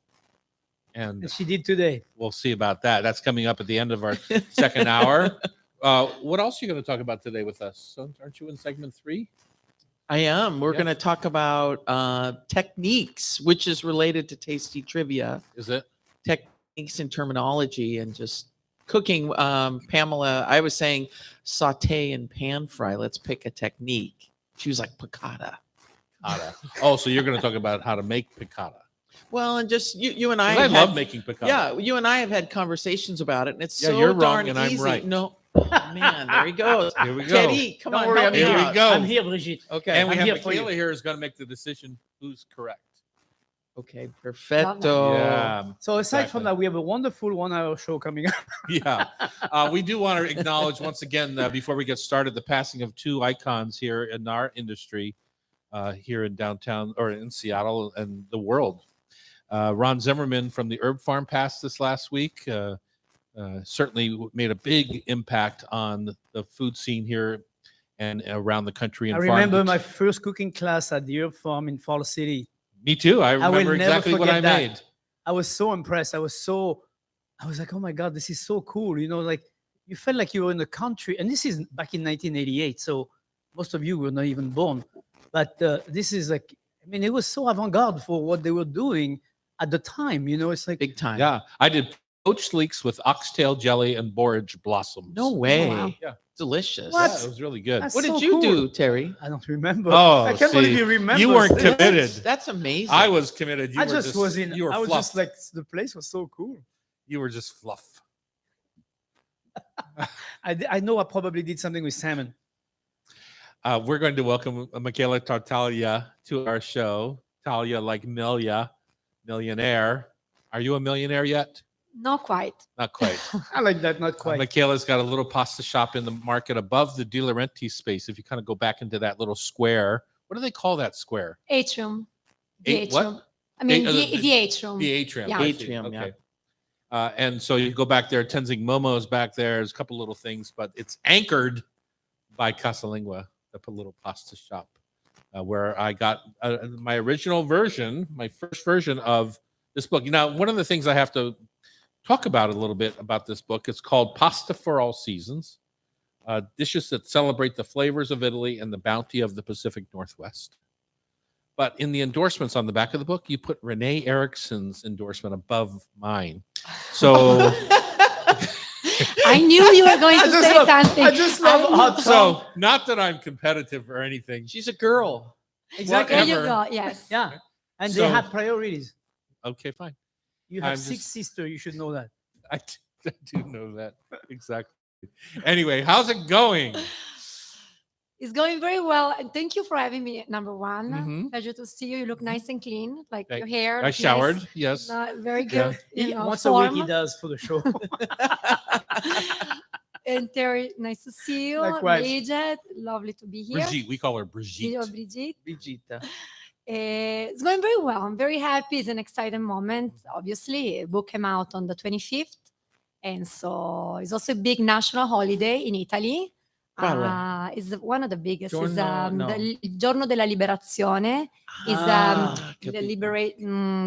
And And she did today. we'll see about that. That's coming up at the end of our second hour. What else are you going to talk about today with us? So, aren't you in segment 3? I am. We're Yeah. going to talk about techniques, which is related to tasty trivia, Is it? techniques and terminology, and just cooking. Pamela, I was saying saute and pan fry. Let's pick a technique. She was like piccata. Piccata. Oh, so you're going to talk about how to make piccata. Well, and just you and I. 'Cause I have love had- making piccata. Yeah, you and I have had conversations about it, and it's Yeah, so you're wrong darn and I'm easy. right. No, oh, man, there he goes. Here we go. Teddy, come Don't on, worry, help I'm me Here we out. go. I'm here, Brigitte. Okay, And we I'm have here for you. Michaela here is going to make the decision who's correct. Okay, perfecto. Yeah. So aside Exactly. from that, we have a wonderful 1 hour show coming up. Yeah. We do want to acknowledge once again, before we get started, the passing of two icons here in our industry, here in downtown or in Seattle and the world. Ron Zimmerman from the Herb Farm passed this last week. Certainly made a big impact on the food scene here and around the country. I And remember my first cooking class at the Herb Farm in Fall City. Me too. I will remember never exactly what I forget that. made. I was so impressed. I was like, oh my God, this is so cool. You know, like you felt like you were in the country. And this is back in 1988. So most of you were not even born. But this is like, I mean, it was so avant-garde for what they were doing at the time. You know, it's like, Big time. Yeah. I did poached leeks with oxtail jelly and borage blossoms. No way. wow. Yeah. Delicious. What? Yeah, it was really good. That's What did so you cool. do, Terry? I don't remember. Oh, I can't believe see, you remember. you weren't committed. That's amazing. I was committed. You I were just was in. You were I was fluff. just like, the place was so cool. You were just fluff. I know I probably did something with salmon. We're going to welcome Michaela Tartaglia to our show. Talia, like Milia, millionaire. Are you a millionaire yet? Not quite. Not quite. I like that. Not quite. Michaela's got a little pasta shop in the market above the De Laurenti space. If you kind of go back into that little square, what do they call that square? Atrium. The Eight- what? atrium. I mean, The- the atrium. The atrium. Yeah. I see. Atrium, yeah. Okay. And so you go back there. Tenzing Momo's back there. There's a couple little things, but it's anchored by Casalingua, the little pasta shop, where I got my original version, my first version of this book. Now, one of the things I have to talk about a little bit about this book, it's called Pasta for All Seasons, dishes that celebrate the flavors of Italy and the bounty of the Pacific Northwest. But in the endorsements on the back of the book, you put Renee Erickson's endorsement above mine. So, I knew you were going to say something. I just love knew. hot so not that I'm competitive or anything. She's a girl. Exactly. There you whatever. go. Yes. Yeah. And So- they have priorities. Okay, fine. You have I'm 6 just- sisters. You should know that. I do know that exactly. Anyway, how's it going? It's going very well. And thank you for having me, number one. Mhm. Pleasure to see you. You look nice and clean. Like Thank- your hair. I looks showered. Nice. Yes. Very Yeah. good. You know, Once a week he form. does for the show. And Terry, nice to see you. Likewise. Bridget, lovely to be here. Brigitte. We call her Brigitte. Bridget. Brigitte. It's going very well. I'm very happy. It's an exciting moment. Obviously, a book came out on the 25th. And so it's also a big national holiday in Italy. Quale? It's one of the biggest. It's Giorno- no. Il giorno della liberazione is the capito.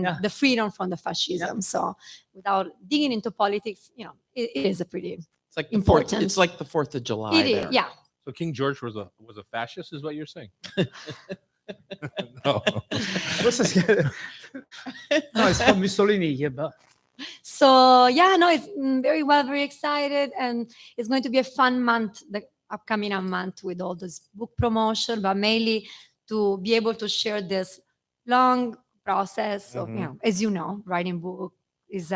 Yeah. the freedom from the fascism. So without digging into politics, you know, it is a pretty It's like Important. It's like the 4th of July. it is, there. yeah. So King George was a fascist, is what you're saying? No. What's this? No, it's from Mussolini. Yeah, but So yeah, no, it's very well, very excited, and it's going to be a fun month, the upcoming month with all this book promotion, but mainly to be able to share this long process of, you know, as you know, writing book is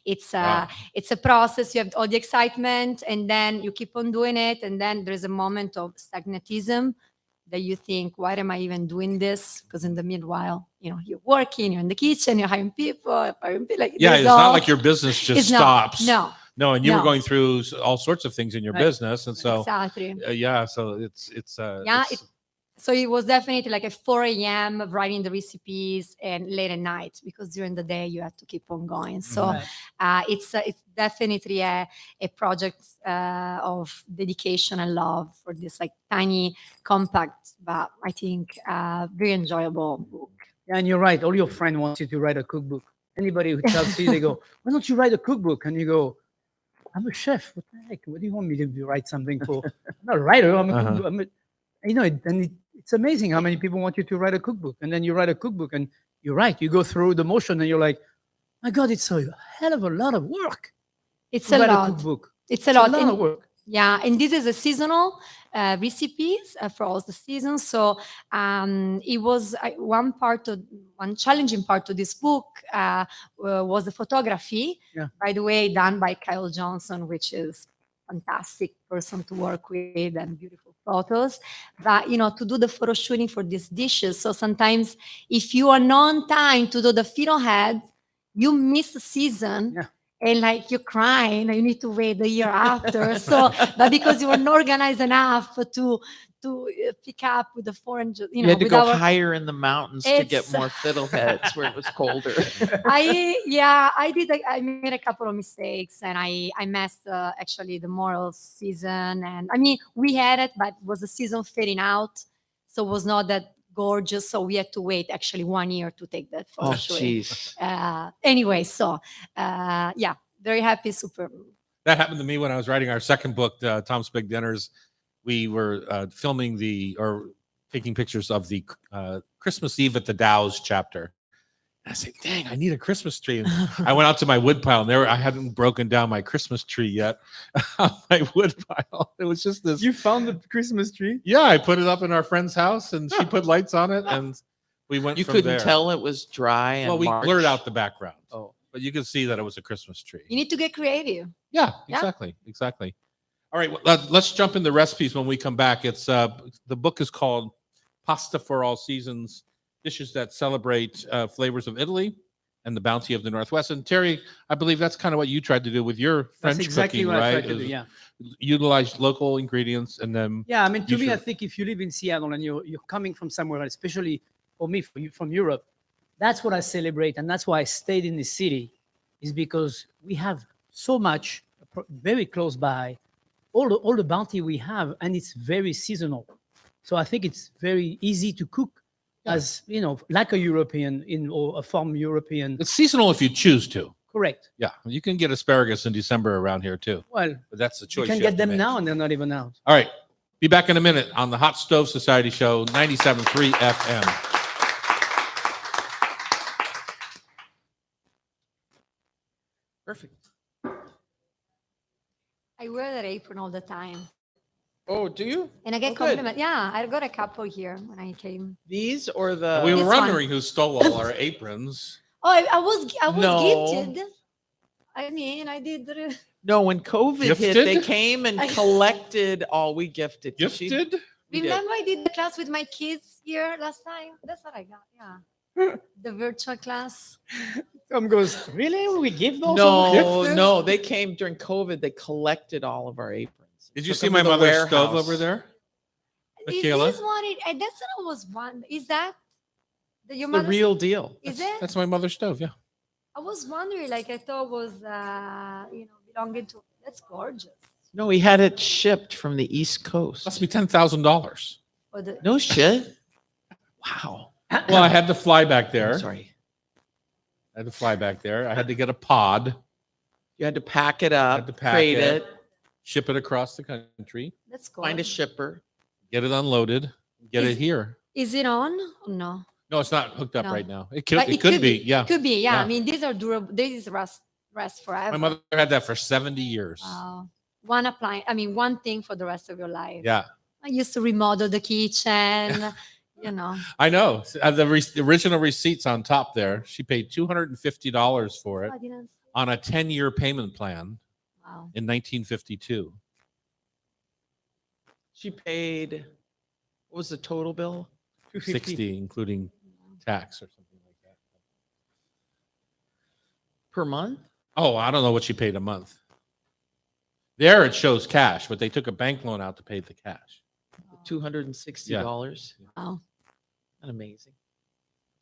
it's a process. You have all the excitement, and then you keep on doing it, and then there's a moment of stagnatism that you think, why am I even doing this? Because in the meanwhile, you know, you're working, you're in the kitchen, you're hiring people, like Yeah, there's it's not all- like your business just it's not- stops. No, No, and you were No. going through all sorts of things in your Right. business, and so exactly. yeah, so it's Yeah, it's- So it was definitely like at 4 a.m. of writing the recipes and late at night, because during the day you had to keep on going. So Right. it's definitely a project of dedication and love for this like tiny, compact, but I think very enjoyable book. Yeah, and you're right. All your friends want you to write a cookbook. Anybody who tells you, they go, "Why don't you write a cookbook?" And you go, "I'm a chef. What the heck? What do you want me to write something for? I'm not a writer. You know, it's amazing how many people want you to write a cookbook, and then you write a cookbook, and you're right. You go through the motion, and you're like, "My God, it's a hell of a lot of work It's to a write a lot. cookbook. It's a It's a lot. lot And- of work." Yeah, and this is a seasonal recipes for all the seasons. So it was one challenging part of this book was the photography. Yeah. By the way, done by Kyle Johnson, which is fantastic person to work with and beautiful photos, but to do the photo shooting for these dishes. So sometimes if you are not on time to do the fiddlehead, you miss the season. Yeah. And like you're crying, and you need to wait the year after. So, but because you were not organized enough to pick up with the foreign, You had to with go our, higher in the mountains to get It's- more fiddleheads where it was colder. I made a couple of mistakes, and I missed actually the moral season. And I mean, we had it, but it was the season fading out, so it was not that gorgeous. So we had to wait actually 1 year to take that photo Oh, shoot. jeez. Anyway, so yeah, very happy, super. That happened to me when I was writing our second book, Tom's Big Dinners. We were filming or taking pictures of the Christmas Eve at the Dow's chapter. And I said, dang, I need a Christmas tree. And I went out to my wood pile, and I hadn't broken down my Christmas tree yet on my wood pile. It was just this. You found the Christmas tree? Yeah, I put it up in our friend's house, and she put lights on it, and we went You from couldn't there. tell it was dry and Well, we March? blurred out the background. Oh. But you could see that it was a Christmas tree. You need to get creative. Yeah, Yeah. exactly. All right, well, let's jump in the recipes when we come back. It's the book is called Pasta for All Seasons: Dishes That Celebrate Flavors of Italy and the Bounty of the Northwest. And Terry, I believe that's kind of what you tried to do with your French That's exactly cooking, what I right? tried to do. Yeah. Utilize local ingredients and then Yeah, I mean, to You me, I should- think if you live in Seattle and you're coming from somewhere, especially for me, for you from Europe, that's what I celebrate, and that's why I stayed in this city, is because we have so much very close by, all the bounty we have, and it's very seasonal. So I think it's very easy to cook, as like a European or a farm European. it's seasonal if you choose to. Correct. Yeah, you can get asparagus in December around here too, Well, but that's the you choice. can have get to them make. now, and they're not even out. All right, be back in a minute on the Hot Stove Society Show, 97.3 FM. Perfect. I wear that apron all the time, Oh, do you? and I get Oh, good. compliment. Yeah, I got a couple here when I came. These or the? We were This one. wondering who stole all our aprons. Oh, I was No. gifted. I mean, I did. No, when COVID hit, they Gifted? came and collected all we gifted. She- Gifted? we did. Remember, I did the class with my kids here last time. That's what I got. Yeah, the virtual class. Tom goes, really? We give those? No, Gifted? no, they came during COVID. They collected all of our aprons. Did you Took see them my to the mother's stove warehouse. over there? Is Michaela? this what it? That's what I was wondering. Is that your The mother's? real deal. Is it? That's my mother's stove, yeah. I was wondering. Like I thought was belonging to. That's gorgeous. No, we had it shipped from the East Coast. Must be $10,000. Or the, No shit. Wow. Well, I had to fly back there. Sorry. I had to fly back there. I had to get a pod, You had to pack it up, Had to pack crate it. it, ship it across the country, that's find a gorgeous. shipper. get it unloaded, get Is- it here. Is it on or no? No, it's not hooked up No. right now. It But could be, yeah. Could be, yeah. Yeah. I mean, these are durable. This is rest forever. My mother had that for 70 years. Wow. One appliance. I mean, one thing for the rest of your life. Yeah, I used to remodel the kitchen. I know. The original receipts on top there. She paid $250 for it I didn't. on a 10-year payment plan Wow. in 1952. She paid, what was the total bill? 60, including tax or something like that. Per month? Oh, I don't know what she paid a month. There it shows cash, but they took a bank loan out to pay the cash. $260. Wow. That's amazing.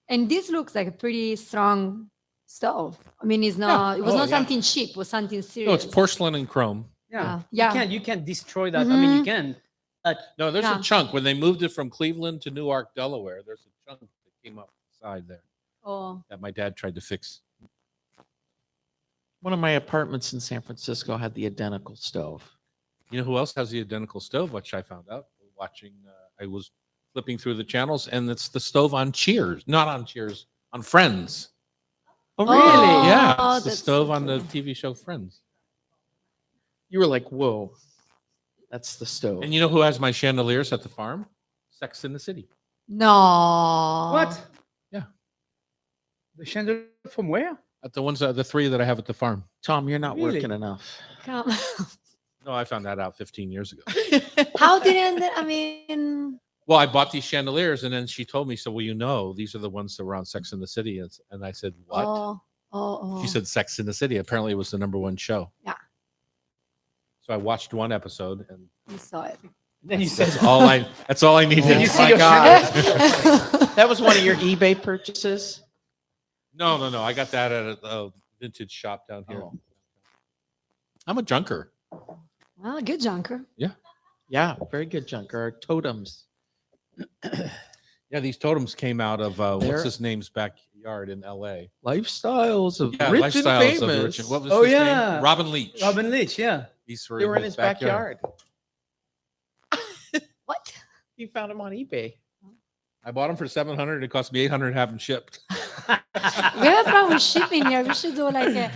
And this looks like a pretty strong stove. I mean, it's not. Yeah. It was Oh, not yeah. something cheap. It was something serious. No, it's porcelain and chrome. Yeah. Yeah. You can't destroy that. I mean, you Mhm. can. But No, there's Yeah. a chunk. When they moved it from Cleveland to Newark, Delaware, there's a chunk that came up the side there Oh, that my dad tried to fix. One of my apartments in San Francisco had the identical stove. You know who else has the identical stove, which I found out watching. I was flipping through the channels, and it's the stove on Cheers. Not on Cheers, on Friends. Oh, really? Yeah, it's the that's stove so on the cool. TV show Friends. You were like, whoa, that's the stove. And you know who has my chandeliers at the farm? Sex in the City. no. what? Yeah. The chandelier from where? At the ones, the three that I have at the farm. Tom, you're not Really? working enough. Come. No, I found that out 15 years ago. How did it? I mean, Well, I bought these chandeliers, and then she told me, "So, well, you know, these are the ones that were on Sex in the City." And I said, "What?" oh. She said, "Sex in the City." Apparently, it was the #1 show. Yeah. So I watched one episode, and You saw it. Then you said, that's all I. That's all I needed. Did you see my your God. chandelier? That was one of your eBay purchases? No. I got that at a vintage shop down here. Oh. I'm a junker. Well, good junker. Yeah, very good junker. Totems. Yeah, these totems came out of They're- what's his name's backyard in L.A. Lifestyles of Yeah, rich and Lifestyles of the famous. Rich. What was Oh, his yeah. name? Robin Leach. Robin Leach, yeah. These They were in his backyard. What? He found them on eBay. I bought them for $700. It cost me $800 to have them shipped. We have a problem with shipping here. We should do like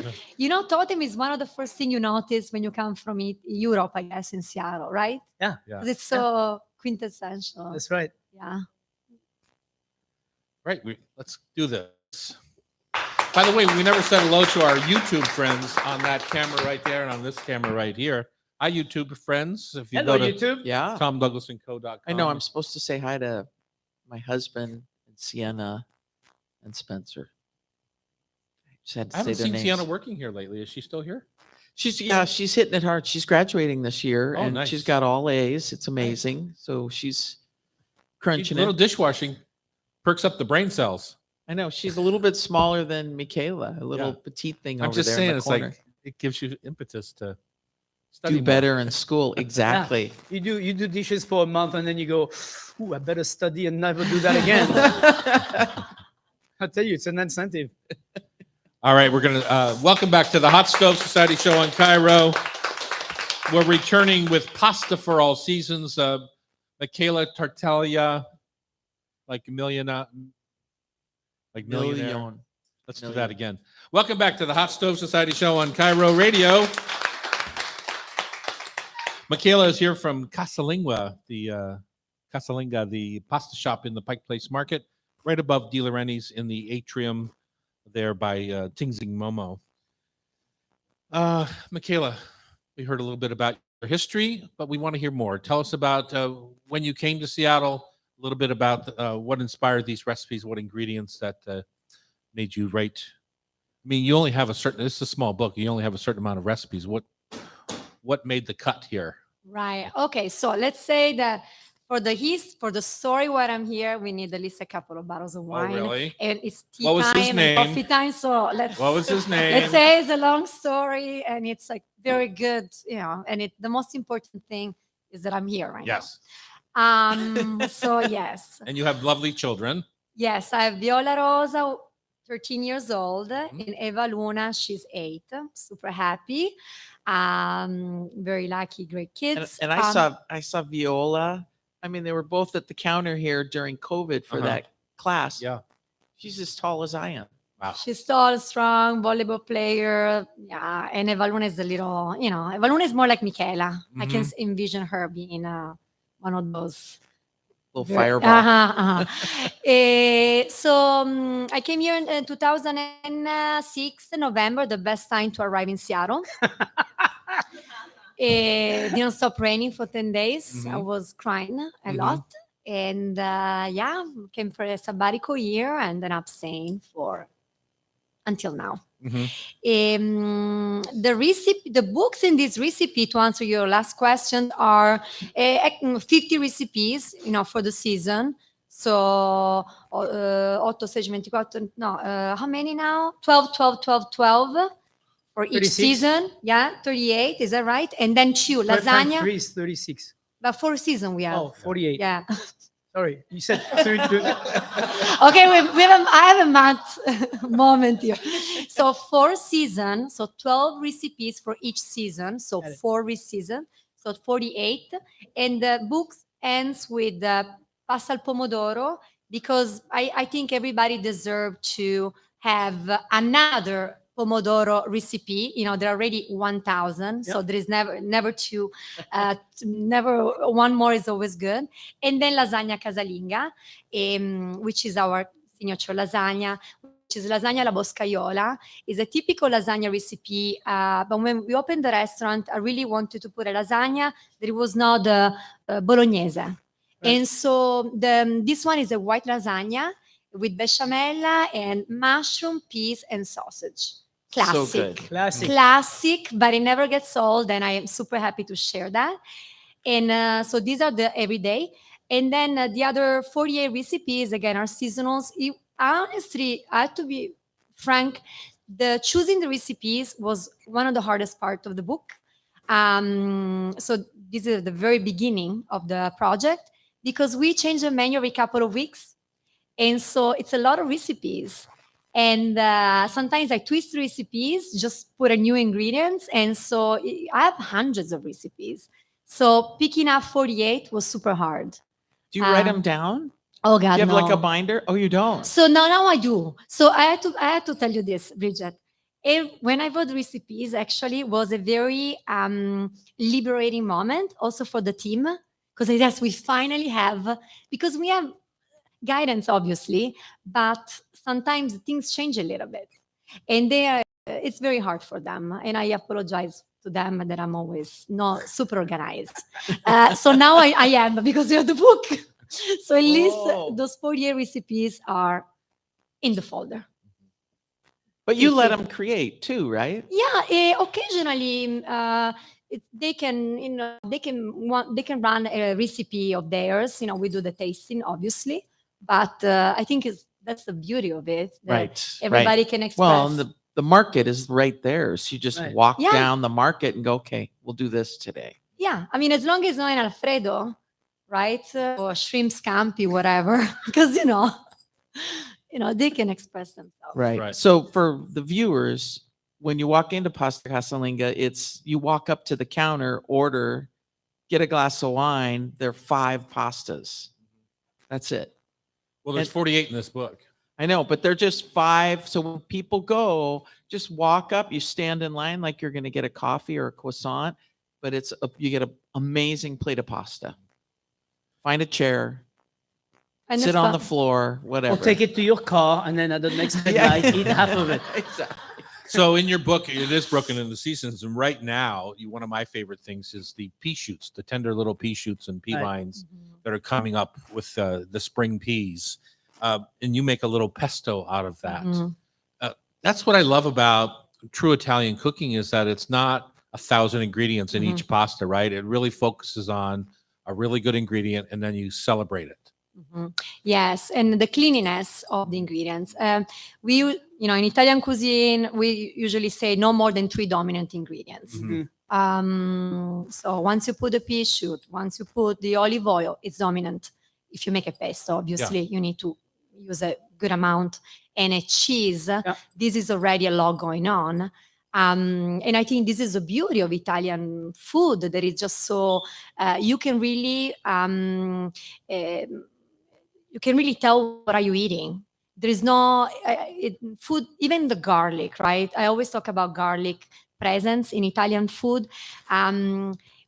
totem is one of the first thing you notice when you come from Europe, I guess, in Seattle, right? Yeah. Yeah. 'Cause it's so quintessential. That's right. Yeah. Right. Let's do this. By the way, we never said hello to our YouTube friends on that camera right there and on this camera right here. Hi, YouTube friends. If you Hello, go to YouTube. Yeah. TomDouglasandCo.com. I know. I'm supposed to say hi to my husband and Sienna and Spencer. I just had to I haven't say their seen names. Sienna working here lately. Is she still here? She's hitting it hard. She's graduating this year, Oh, and nice. she's got all A's. It's amazing. So she's crunching Little it. dishwashing perks up the brain cells. I know she's a little bit smaller than Michaela, a little Yeah. petite thing I'm over just there saying, in the it's corner. like it gives you impetus to study Do more. better in school. Exactly. You do dishes for a month and then you go, ooh, I better study and never do that again. I tell you, it's an incentive. All right, we're going to welcome back to the Hot Stove Society show on Cairo. We're returning with pasta for all seasons. Michaela Tartaglia, like millionaire. Million. Let's do Million. that again. Welcome back to the Hot Stove Society show on Cairo Radio. Michaela is here from Casalinga, the pasta shop in the Pike Place Market, right above Di Laurenti's in the atrium there by Tingzing Momo. Michaela, we heard a little bit about your history, but we want to hear more. Tell us about when you came to Seattle, a little bit about what inspired these recipes, what ingredients that made you write. I mean, you only have this is a small book. You only have a certain amount of recipes. What made the cut here? Right. Okay. So let's say that for the story why I'm here, we need at least a couple of bottles of wine. Oh, really? And it's tea What was his time name? and coffee time. So let's What was his name? let's say it's a long story and it's like very good, and the most important thing is that I'm here right Yes. now. So yes. And you have lovely children. Yes, I have Viola Rosa, 13 years old, Mhm. and Eva Luna, she's 8. Super happy. Very lucky, great And, kids. and I saw Viola. I mean, they were both at the counter here during COVID for Uh-huh. that class. Yeah. She's as tall as I am. Wow. She's tall, strong, volleyball player. Yeah, and Eva Luna is a little, Eva Luna is more like Michaela. I can envision her being one of those. Little fireball. So I came here in 2006, November, the best time to arrive in Seattle. Didn't stop raining for 10 days. I Mhm. was crying a Mhm. lot. And came for a sabbatical year and then I'm staying for until now. Mhm. The books in this recipe, to answer your last question, are 50 recipes, for the season. So 8, 6, 24, no, how many now? 12 for each 36. season. Yeah, 38, is that right? And then 2 lasagna. 3 is 36. But 4 season we have. Oh, 48. Yeah. Sorry, you said 32. Okay, I have a math moment here. So 4 seasons, so 12 recipes for each season. So Got it. 4 season, so 48. And the book ends with pasta al pomodoro because I think everybody deserves to have another pomodoro recipe. There are already 1,000, so there is never one more is always good. And then lasagna casalinga, which is our signature lasagna, which which is lasagna alla boscaiola. Is a typical lasagna recipe. But when we opened the restaurant, I really wanted to put a lasagna that it was not bolognese. And so this one is a white lasagna with bechamel and mushroom, peas, and sausage. Classic. So good. Classic. Classic, but it never gets old, and I am super happy to share that. And so these are the everyday. And then the other 48 recipes, again, are seasonals. Honestly, I have to be frank, choosing the recipes was one of the hardest part of the book. So this is the very beginning of the project, because we change the menu every couple of weeks. And so it's a lot of recipes. And sometimes I twist the recipes, just put a new ingredients. And so I have hundreds of recipes. So picking up 48 was super hard. Do you write them down? Oh God, Do you have like no. a binder? Oh, you don't. So now I do. So I had to tell you this, Bridget. When I wrote recipes, actually was a very liberating moment also for the team, because yes, we finally have, because we have guidance obviously, but sometimes things change a little bit, and it's very hard for them, and I apologize to them that I'm always not super organized. So now I am, because we have the book. So at least those 48 recipes are in the folder. But you let them create too, right? Yeah, occasionally they can run a recipe of theirs. We do the tasting, obviously, but I think that's the beauty of it. That Right. everybody can express. Well, and the market is right there. So you just Right. walk Yeah. down the market and go, okay, we'll do this today. Yeah, I mean, as long as it's not an Alfredo, right, or shrimp scampi, whatever, because they can express themselves. Right. Right. So for the viewers, when you walk into Pasta Casalinga, it's you walk up to the counter, order, get a glass of wine. There are 5 pastas. That's it. Well, there's 48 in this book. I know, but they're just 5. So when people go, just walk up, you stand in line like you're going to get a coffee or a croissant, but you get an amazing plate of pasta. Find a chair, And sit it's on the fun. floor, whatever. Or take it to your car, and then at the next midnight, eat half of it. Exactly. So in your book, it is broken into seasons, and right now, one of my favorite things is the pea shoots, the tender little pea shoots and pea Right. vines that are coming up with the spring peas, and you make a little pesto out of that. Mhm. That's what I love about true Italian cooking, is that it's not 1,000 ingredients in each pasta, right? It really focuses on a really good ingredient, and then you celebrate it. Mhm. Yes, and the cleanliness of the ingredients. In Italian cuisine, we usually say no more than 3 dominant ingredients. Mhm. So once you put the pea shoot, once you put the olive oil, it's dominant. If you make a pesto, obviously you need to use a good amount, and a cheese. This is already a lot going on. And I think this is the beauty of Italian food, that is just so you can really tell what are you eating. There is no food, even the garlic, right? I always talk about garlic presence in Italian food.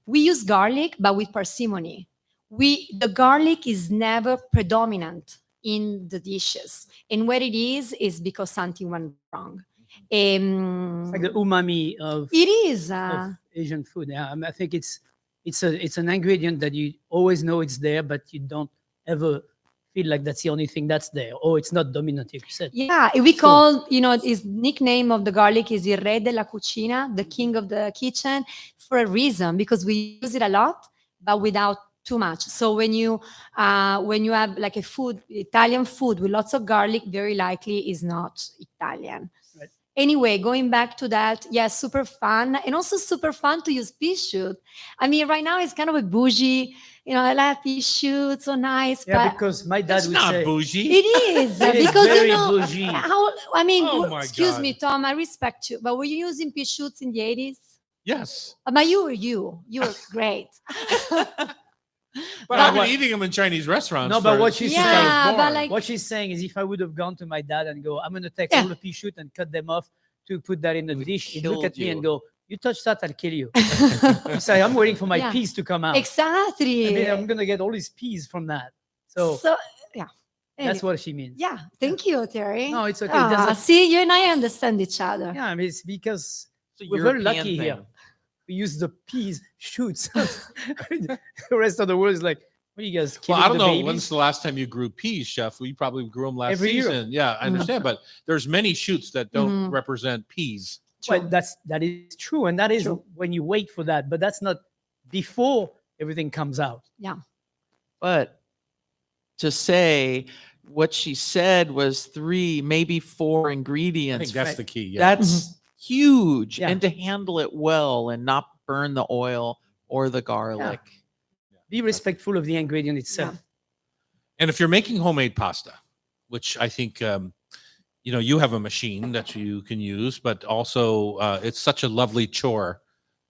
We use garlic, but with parsimony. The garlic is never predominant in the dishes, and where it is because something went wrong. It's like the umami of It is. Asian food. Yeah, I think it's an ingredient that you always know it's there, but you don't ever feel like that's the only thing that's there. Oh, it's not dominant, like you said. Yeah, we call, his nickname of the garlic is Il Re della Cucina, the king of the kitchen, for a reason, because we use it a lot, but without too much. So when you have like Italian food with lots of garlic, very likely is not Italian. Right. Anyway, going back to that, yes, super fun, and also super fun to use pea shoot. I mean, right now it's kind of a bougie, I like pea shoot, so nice. Yeah, but because my dad It's would not say bougie. it is It is because very bougie. Oh my excuse God. me, Tom, I respect you, but were you using pea shoots in the 80s? Yes, But you were great. but I've been eating them in Chinese restaurants. No, but for- what she's since I was Yeah, but born. like- what she's saying is, if I would have gone to my dad and go, I'm going to take Yeah. all the pea shoot and cut them off to put that in the We'd dish, he'd look killed at me you. and go, you touch that, I'll kill you. You say, I'm waiting for my Yeah. peas to come out. Exactly. And then I'm going to get all these peas from that. So yeah. That's what she means. Yeah, thank you, Terry. No, it's okay. It doesn't- See, you and I understand each other. Yeah, I mean, it's because It's a we're very European lucky here. thing. We use the peas shoots. The rest of the world is like, what are you guys Well, killing I don't the know. babies? When's the last time you grew peas, Chef? We probably grew them last Every year. season. Yeah, I understand, but there's many shoots that don't Mhm. represent peas. Well, that is true, and that is True. when you wait for that, but that's not before everything comes out. But to say what she said was 3, maybe 4 I ingredients. think that's the key. Yeah. That's huge. Yeah. And to handle it well and not burn the oil or the garlic. Be respectful of the ingredient itself. And if you're making homemade pasta, which I think you have a machine that you can use, but also it's such a lovely chore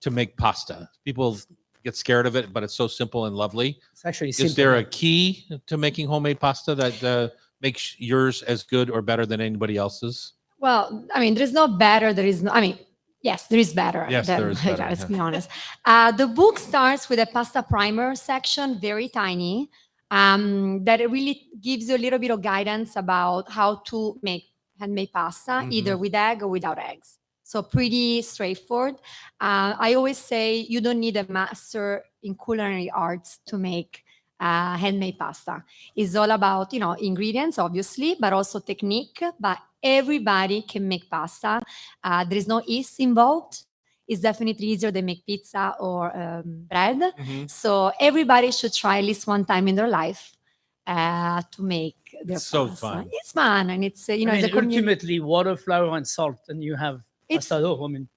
to make pasta. People get scared of it, but it's so simple and lovely. It's actually simple. Is there a key to making homemade pasta that makes yours as good or better than anybody else's? Well, I mean, there is no better. There is no, I mean, yes, there is better. Yes, there is better, Let's yeah. be honest. The book starts with a pasta primer section, very tiny, that it really gives you a little bit of guidance about how to make handmade pasta, either with egg or without eggs. So pretty straightforward. I always say you don't need a master in culinary arts to make handmade pasta. It's all about, ingredients, obviously, but also technique. But everybody can make pasta. There is no yeast involved. It's definitely easier than make pizza or bread. So everybody should try at least one time in their life to make their It's so pasta. fun. It's fun, and it's I it's mean, a community. ultimately water, flour, and salt, and you have It's pasta dough. I mean,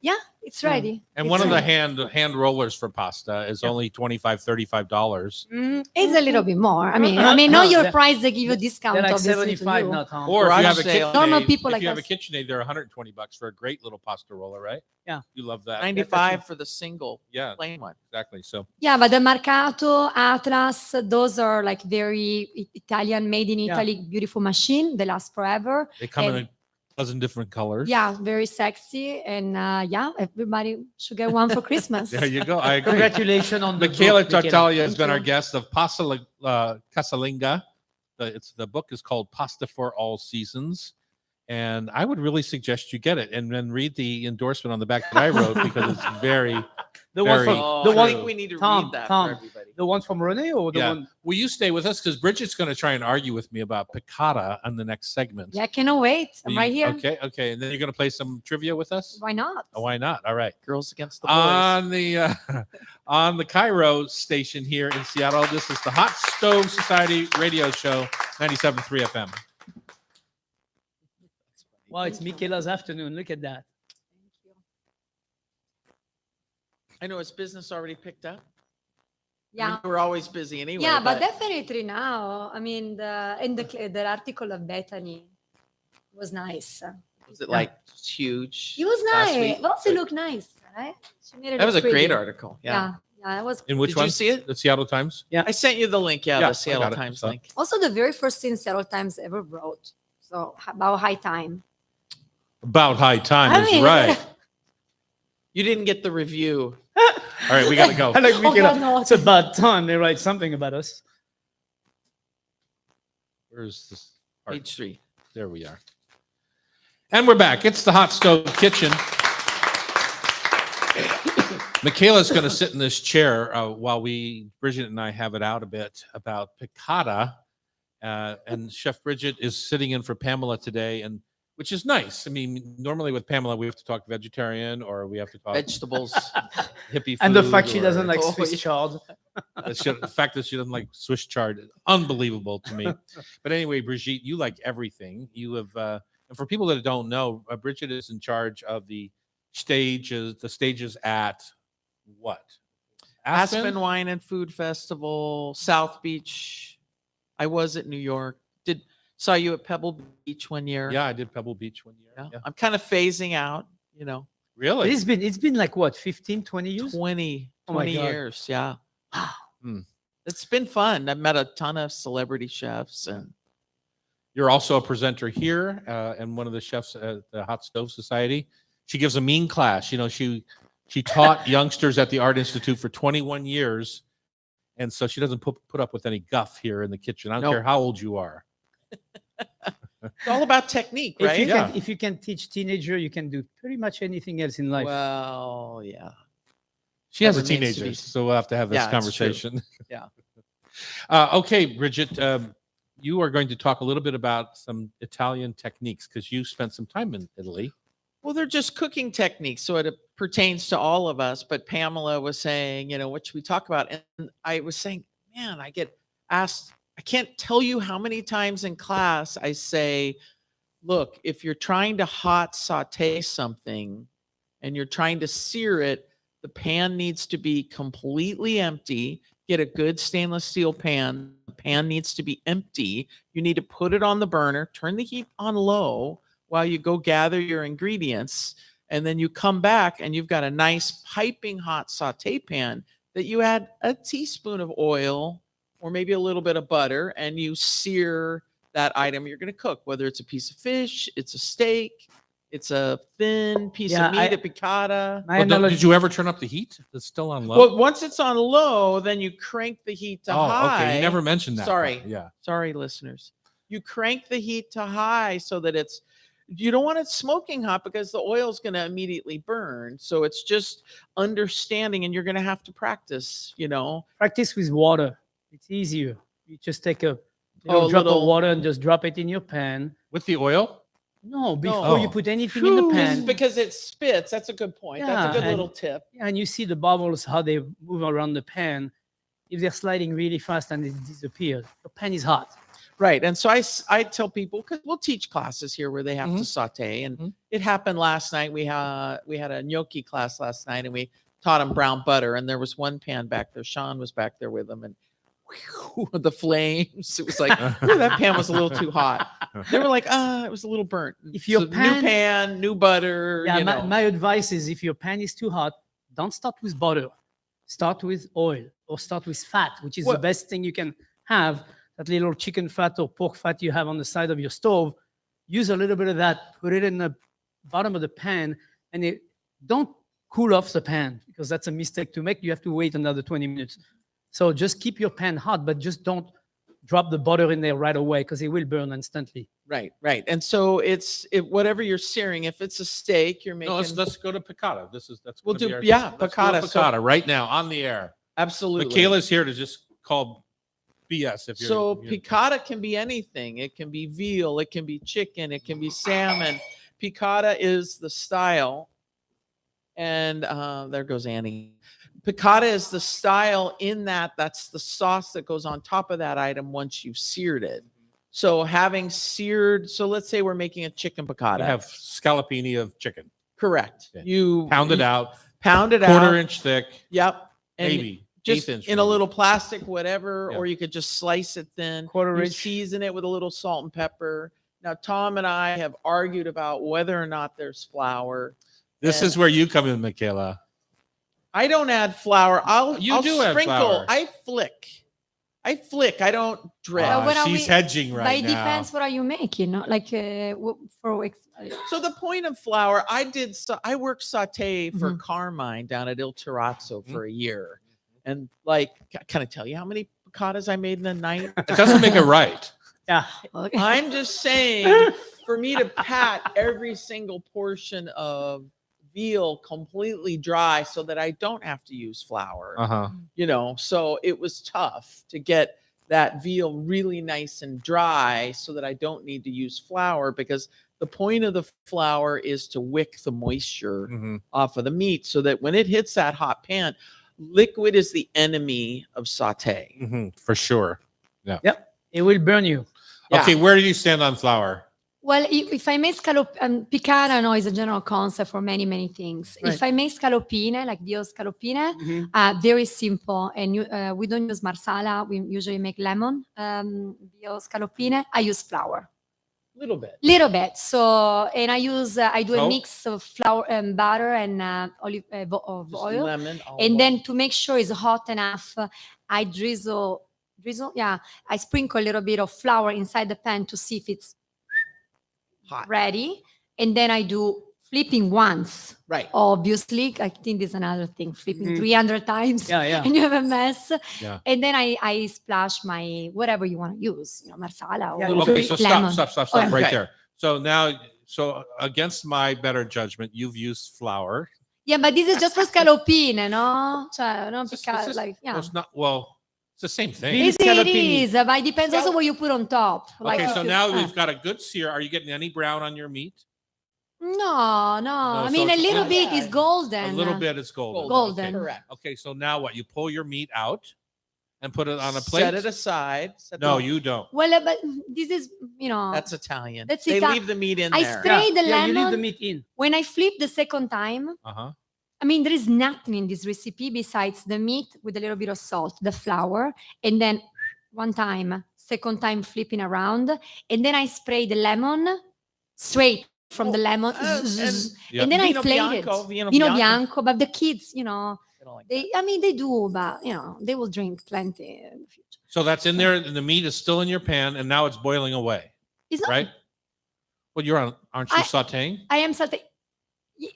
it's ready. And It's one of the ready. hand rollers for pasta is Yeah. only $25-$35. It's a little bit more. I mean, No, know no, your they're- price. They give you a discount. they're like Obviously, to 75, you. not 100. Or if you Garage have a sale. KitchenAid, Normal people if like you have a us. KitchenAid, they're $120 for a great little pasta roller, right? Yeah. You love that. 95 for the single Yeah, plain one. exactly. So Yeah, but the Mercato, Atlas, those are like very Italian, made in Yeah. Italy, beautiful machine. They last forever. they come in And- a dozen different colors. Yeah, very sexy. And everybody should get one for Christmas. There you go. I agree. Congratulations on the Michaela book, Michaela. Tartaglia has Thank been our you. guest of Casalinga. The book is called Pasta for All Seasons. And I would really suggest you get it and then read the endorsement on the back that I wrote because it's very, The one Very from Oh, the I one think we need to Tom, read that Tom. for everybody. the one from Rene or the yeah. one. Will you stay with us? Because Bridget's going to try and argue with me about piccata on the next segment. Yeah, I cannot wait. I'm You- right here. Okay. And then you're going to play some trivia with us? Why not? Oh, why not? All right. Girls Against the Boys. On the on the Cairo station here in Seattle, this is the Hot Stove Society radio show, 97.3 FM. Wow, it's Michaela's afternoon. Look at that. I know, it's business already picked up. I Yeah. mean, we're always busy anyway. Yeah, but definitely now. I mean, the article of Bethany was nice. was it like huge? It was last nice. week? It also looked nice, right? She made it That was a look great pretty. article. Yeah. Yeah, it was. In which Did you one? see it? The Seattle Times? I sent you the link. Yeah, Yeah, I the Seattle got it. Times So- link. Also, the very first thing Seattle Times ever wrote. So about high time. About high time I is mean- right. You didn't get the review. All right, we got to go. I like Oh, Michaela. God, no. It's about time they write something about us. Where's this part? Page 3. There we are. And we're back. It's the Hot Stove Kitchen. Michaela's going to sit in this chair while Bridget and I have it out a bit about piccata. And Chef Bridget is sitting in for Pamela today, and which is nice. I mean, normally with Pamela, we have to talk vegetarian or we have to talk Vegetables. hippie food. And the fact she or- doesn't like Oh, Swiss yeah. chard. the fact that she doesn't like Swiss chard is unbelievable to me. But anyway, Brigitte, you like everything. You have, and for people that don't know, Bridget is in charge of the stages at what? Aspen Wine and Food Festival, South Beach. I was at New York. Saw you at Pebble Beach one year. Yeah, I did Pebble Beach one year. Yeah. Yeah. I'm kind of phasing out, Really? It's been like what, 15, 20 years? 20 Oh my God. years. Yeah. Hmm. It's been fun. I've met a ton of celebrity chefs and You're also a presenter here and one of the chefs at the Hot Stove Society. She gives a mean class. She taught youngsters at the Art Institute for 21 years. And so she doesn't put up with any guff here in the kitchen. I don't Nope. care how old you are. It's all about technique, If right? you Yeah. can, if you can teach teenager, you can do pretty much anything else in life. Well, yeah. She has a That remains to teenager, be- so we'll have to have this Yeah, it's true. conversation. Yeah. Okay, Bridget, you are going to talk a little bit about some Italian techniques because you spent some time in Italy. Well, they're just cooking techniques, so it pertains to all of us. But Pamela was saying, what should we talk about? And I was saying, man, I get asked, I can't tell you how many times in class I say, look, if you're trying to hot saute something and you're trying to sear it, the pan needs to be completely empty. Get a good stainless steel pan. The pan needs to be empty. You need to put it on the burner, turn the heat on low while you go gather your ingredients. And then you come back and you've got a nice piping hot saute pan that you add a teaspoon of oil or maybe a little bit of butter and you sear that item you're going to cook, whether it's a piece of fish, it's a steak, it's a thin piece Yeah, of meat, a piccata. My Well, analogy, did you ever turn up the heat? It's still on low. Well, once it's on low, then you crank the heat to high. okay. You never mentioned that. Sorry. part. Yeah. Sorry, listeners. You crank the heat to high so that you don't want it smoking hot because the oil's going to immediately burn. So it's just understanding, and you're going to have to practice, practice with water. It's easier. You just take a little drop little- of water and just drop it in your pan. With the oil? No, before Oh. you put anything in the Phew, pan. because it spits. That's a good point. That's a Yeah, good and- little tip. And you see the bubbles, how they move around the pan. If they're sliding really fast and it disappears, the pan is hot. Right. And so I tell people, because we'll teach classes here where they have to saute. And Mhm. it happened last night. We had a gnocchi class last night and we taught them brown butter. And there was one pan back there. Sean was back there with them. And whew, the flames. It was like, ooh, that pan was a little too hot. They were like, it was a little burnt. If your new pan- pan, new butter, Yeah, my advice is if your pan is too hot, don't start with butter. Start with oil or start with fat, which is the Well- best thing you can have. That little chicken fat or pork fat you have on the side of your stove. Use a little bit of that, put it in the bottom of the pan, and don't cool off the pan because that's a mistake to make. You have to wait another 20 minutes. So just keep your pan hot, but just don't drop the butter in there right away because it will burn instantly. Right. And so whatever you're searing, if it's a steak, you're making. No, let's go to piccata. That's We'll gonna be do- our- yeah, let's go to piccata. So- piccata right now on the air. Absolutely. Michaela's here to just call BS if you're. So you're- piccata can be anything. It can be veal, it can be chicken, it can be salmon. Piccata is the style. And there goes Annie. Piccata is the style in that's the sauce that goes on top of that item once you've seared it. So having seared, so let's say we're making a chicken piccata. we have scallopini of chicken. Correct. Okay. You Pound it out, Pound it quarter out. inch thick, Yep. And maybe just eighth inch. in a maybe. little plastic, whatever, Yeah. or you could just slice it thin. Quarter You inch. season it with a little salt and pepper. Now, Tom and I have argued about whether or not there's flour. This and- is where you come in, Michaela. I don't add flour. I'll You I'll do add sprinkle. flour. I flick. I don't drip. what are She's we- hedging But right it now. depends what are you making, no? Like So the point of flour, I worked saute for Mhm. Carmine down at Il Terrazzo Mm-hmm. for a year, and like, can I tell you how many piccatas I made in a night? It doesn't make it right. Yeah. okay. I'm just saying, for me to pat every single portion of veal completely dry so that I don't have to use flour, Uh-huh. so it was tough to get that veal really nice and dry so that I don't need to use flour, because the point of the flour is to wick the moisture Mhm. off of the meat so that when it hits that hot pan, liquid is the enemy of saute. Mhm. For sure. It will burn you. Yeah. Okay, where do you stand on flour? Well, if I make piccata, no, is a general concept for many, many things. Right. If I make scallopine, like veal scallopine, Mhm. very simple, and we don't use marsala. We usually make lemon veal scallopine. I use flour, Little bit. little bit. So, and I do So? a mix of flour and butter and olive of Just oil. lemon. olive And oil. then to make sure it's hot enough, I drizzle, I sprinkle a little bit of flour inside the pan to see if it's hot. ready. And then I do flipping once. Right. Obviously, I think there's another thing, flipping Mhm. 300 times Yeah, yeah. and you have a mess. Yeah. And then I splash my whatever you want to use, marsala or Yeah, Okay, so lemon. stop Okay. right Okay. there. So now, so against my better judgment, you've used flour. Yeah, but this is just for scallopine, no? Cioè, no, It's because, just- like, well, yeah. it's not, well, it's the same thing. Bean It scallopini. is, but it depends also what you put on top. Like Okay, if so you- now we've got a good sear. Are you getting any brown on your meat? No. I so mean, a it's- little yeah, bit yeah. is golden. A little bit is golden. Golden. Okay. Correct. Okay, so now what? You pull your meat out and put it on a plate? Set it aside. No, you don't. Well, but this is, That's Italian. That's They Italian. leave the meat in I there. spray the Yeah, you leave the lemon. meat in. When I flip the second time, Uh-huh. I mean, there is nothing in this recipe besides the meat with a little bit of salt, the flour, and then one time, second time flipping around, and then I spray the lemon straight from the lemon, and Yeah. and then Vino I played Bianco, it. Vino Vino Bianco. Bianco, but the kids, They don't like that. they do, but they will drink plenty in the future. So that's in there, and the meat is still in your pan, and now it's boiling away, It's not. right? Well, aren't you sauteing? I am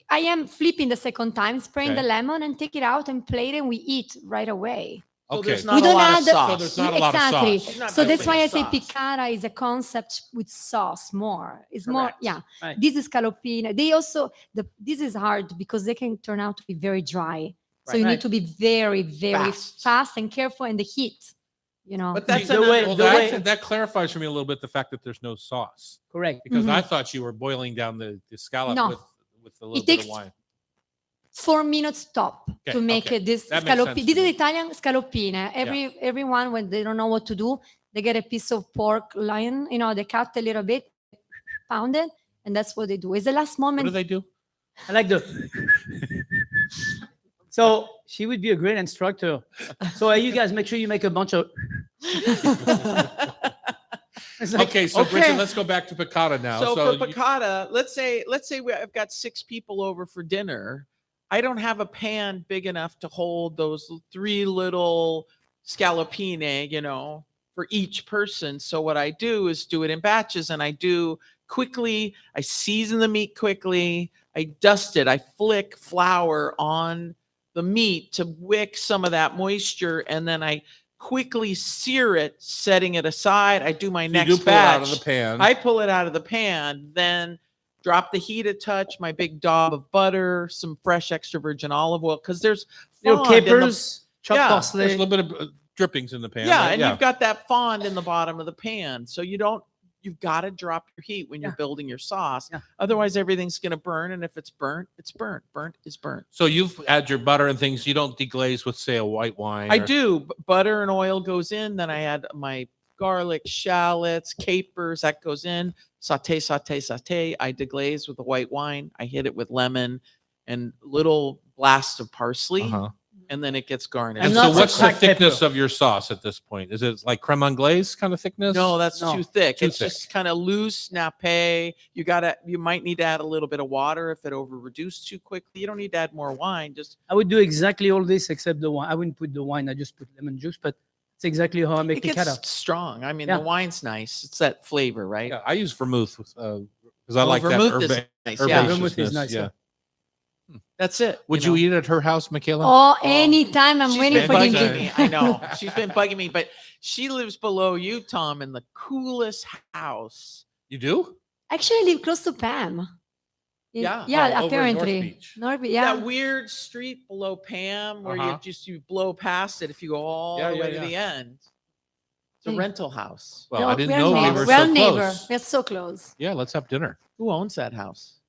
I am flipping the second time, spraying Okay. the lemon, and take it out and plate it, and we eat right away. So Okay. there's We not a don't lot of add- sauce. So there's not a lot of Exactly. sauce. It's not So that's building why a I say sauce. piccata is a concept with sauce more. It's more, Correct. yeah. Right. This is scallopine. They also, this is hard because they can turn out to be very dry. So Right. you Right. need to be very, very Fast. fast and careful in the heat, But that's The another way- Well, the that, way- that clarifies for me a little bit the fact that there's no sauce, Correct. because I Mhm. thought you were boiling down the scallop No. with a little It bit of takes wine. 4 minutes top Okay, to make okay. it this That makes sense scallopine. to This is me. Italian scallopine. Everyone, when they don't know what to do, they get a piece of pork loin, they cut a little bit, pound it, and that's what they do. It's the last What moment. do they do? I like the. So she would be a great instructor. So you guys make sure you make a bunch of. It's like, Okay, so Bridget, let's go back to piccata now. So for you- piccata, let's say I've got 6 people over for dinner. I don't have a pan big enough to hold those 3 little scallopine, for each person. So what I do is do it in batches, and I do quickly. I season the meat quickly. I dust it. I flick flour on the meat to wick some of that moisture, and then I quickly sear it, setting it aside. I do my you next do pull batch. it out of the pan. I pull it out of the pan, then drop the heat a touch, my big daub of butter, some fresh extra virgin olive oil, because there's little fond in the- capers, chopped Yeah, There's a parsley. little bit of drippings in the pan. yeah, right? and you've got that fond in the bottom of the pan. So you've got to drop your heat when you're Yeah. building your sauce. Yeah. Otherwise, everything's going to burn. And if it's burnt, it's burnt. Burnt is burnt. So you've add your butter and things. You don't deglaze with, say, a white wine. I or- do. Butter and oil goes in. Then I add my garlic, shallots, capers. That goes in. Saute. I deglaze with the white wine. I hit it with lemon and little blast of parsley. Uh-huh. And then it gets garnished. And not so, so what's the cracked thickness pepper. of your sauce at this point? Is it like creme anglaise kind of thickness? No, that's No, too thick. too It's thick. just kind of loose nappe. You might need to add a little bit of water if it over reduced too quickly. You don't need to add more wine. Just I would do exactly all this except the wine. I wouldn't put the wine. I just put lemon juice, but it's exactly how I make it gets piccata. strong. I mean, Yeah. the wine's nice. It's that flavor, right? Yeah, I use vermouth because I Oh, like that vermouth is nice. Yeah, Vermouth is herbaceousness, nice, yeah. that's it. Would you know. eat at her house, Michaela? Oh, anytime I'm She's waiting been for the bugging invitation. me. I know. She's been bugging me, but she lives below you, Tom, in the coolest house. You do? Actually, I live close to Pam. Yeah. Yeah, Oh, over in North apparently. Beach. Yeah. That weird street below Pam where Uh-huh. you blow past it if you go all Yeah, the way yeah, to the end. It's a Mm. rental house. Well, I didn't we're know we neighbor. were We're so neighbor. close. We're so close. Yeah, let's have dinner. Who owns that house?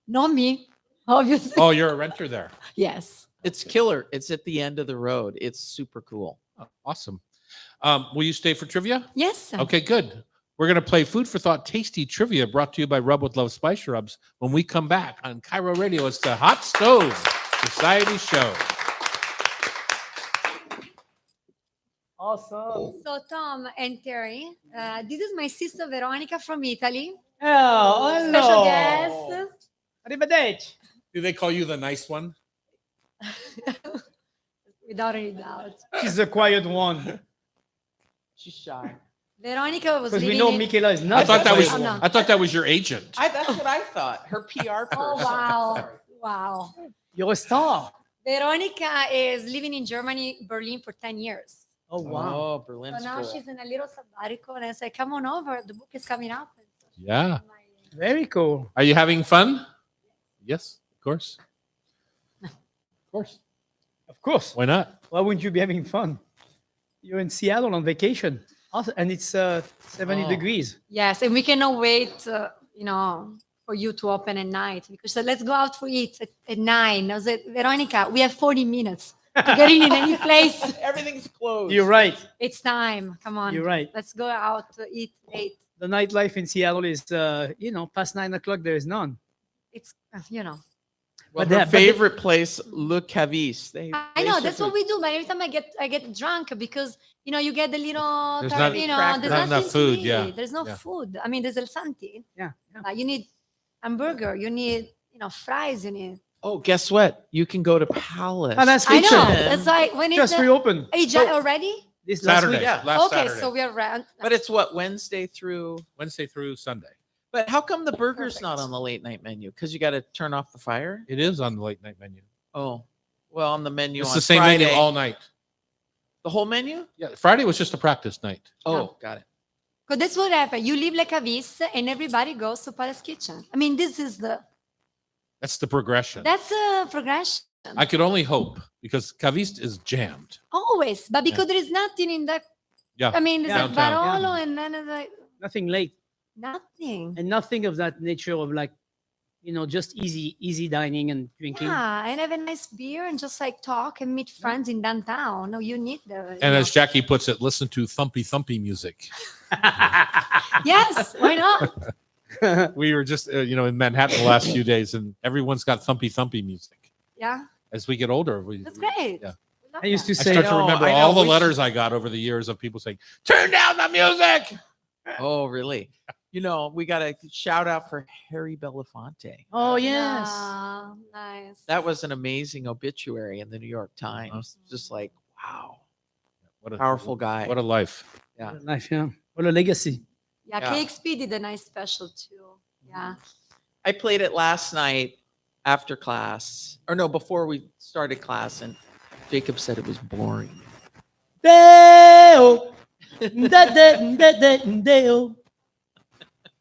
Not me, obviously. Oh, you're a renter there. Yes. It's killer. It's at the end of the road. It's super cool. Oh, awesome. Will you stay for trivia? Yes. Okay, good. We're going to play Food for Thought Tasty Trivia brought to you by Rub with Love Spice Rubs when we come back on Cairo Radio. It's the Hot Stove Society Show. Awesome. So Tom and Terry, this is my sister Veronica from Italy. Oh, Special hello. guest. Arrivederci. Do they call you the nice one? Without any doubt. She's the quiet one. She's shy. Veronica was Because we living know in. Michaela is not. I thought that was Oh, no. I thought that was your agent. That's what I thought. Her PR person. Oh, wow. Wow. You're a star. Veronica is living in Germany, Berlin for 10 years. Oh wow. Oh, Berlin So now school. she's in a little sabbatical, and I said, "Come on over. The book is coming out." Yeah. Very cool. Are you having fun? Yes, of course. Of course. Of course. Why not? Why wouldn't you be having fun? You're in Seattle on vacation, also, and it's 70 Oh. degrees. Yes, and we cannot wait, for you to open at night because so let's go out for eat at 9. I said, Veronica, we have 40 minutes to get in any place. Everything's closed. You're right. It's time. Come on. You're right. Let's go out to eat late. The nightlife in Seattle is, past 9 o'clock. There is none. It's, Well, But her that- but the- favorite place, Le Cavis. I know that's what we do, but every time I get drunk because you get the little There's there's not- there's not nothing enough to food, eat. yeah, There's no yeah. food. I mean, there's el santi. Yeah. You need hamburger. You need fries. You need. Oh, guess what? You can go to Palace. Oh, that's I know. Kitchen. It's like when is Just the reopened. already? This last Saturday. week. yeah. Last Okay, Saturday. so we are around. But it's what, Wednesday through. Wednesday through Sunday. But how come the burger's not Perfect. on the late night menu? Because you got to turn off the fire? It is on the late night menu. Oh, well, on the menu It's on the same Friday. menu all night. The whole menu? Yeah, Friday was just a practice night. Oh, got it. Because that's what happened. You leave like a vis, and everybody goes to Palace Kitchen. I mean, this is That's the progression. that's a progression. I could only hope because Caviste is jammed. Always, but because there is nothing in that. Yeah. I mean, there's like Downtown. Barolo and then it's like Nothing late. nothing. And nothing of that nature of like, just easy dining and drinking. Yeah, and have a nice beer and just like talk and meet friends in downtown. No, you need And as Jackie puts it, listen to thumpy music. yes, why not? We were just, in Manhattan the last few days, and everyone's got thumpy music. Yeah, As we get older, that's great. Yeah. We love I used to that. I say, start to know, remember I know. all the We letters I got over the years of people saying, "Turn down the music." Oh, really? We got a shout out for Harry Belafonte. oh yes. Ah, nice. That was an amazing obituary in the New York Times. Just like, wow, What a powerful guy. What a life. Yeah. What a life, yeah. What a legacy. Yeah, Yeah. KXP did a nice special too. Yeah. I played it last night after class, or no, before we started class, and Jacob said it was boring. Deo. Deo.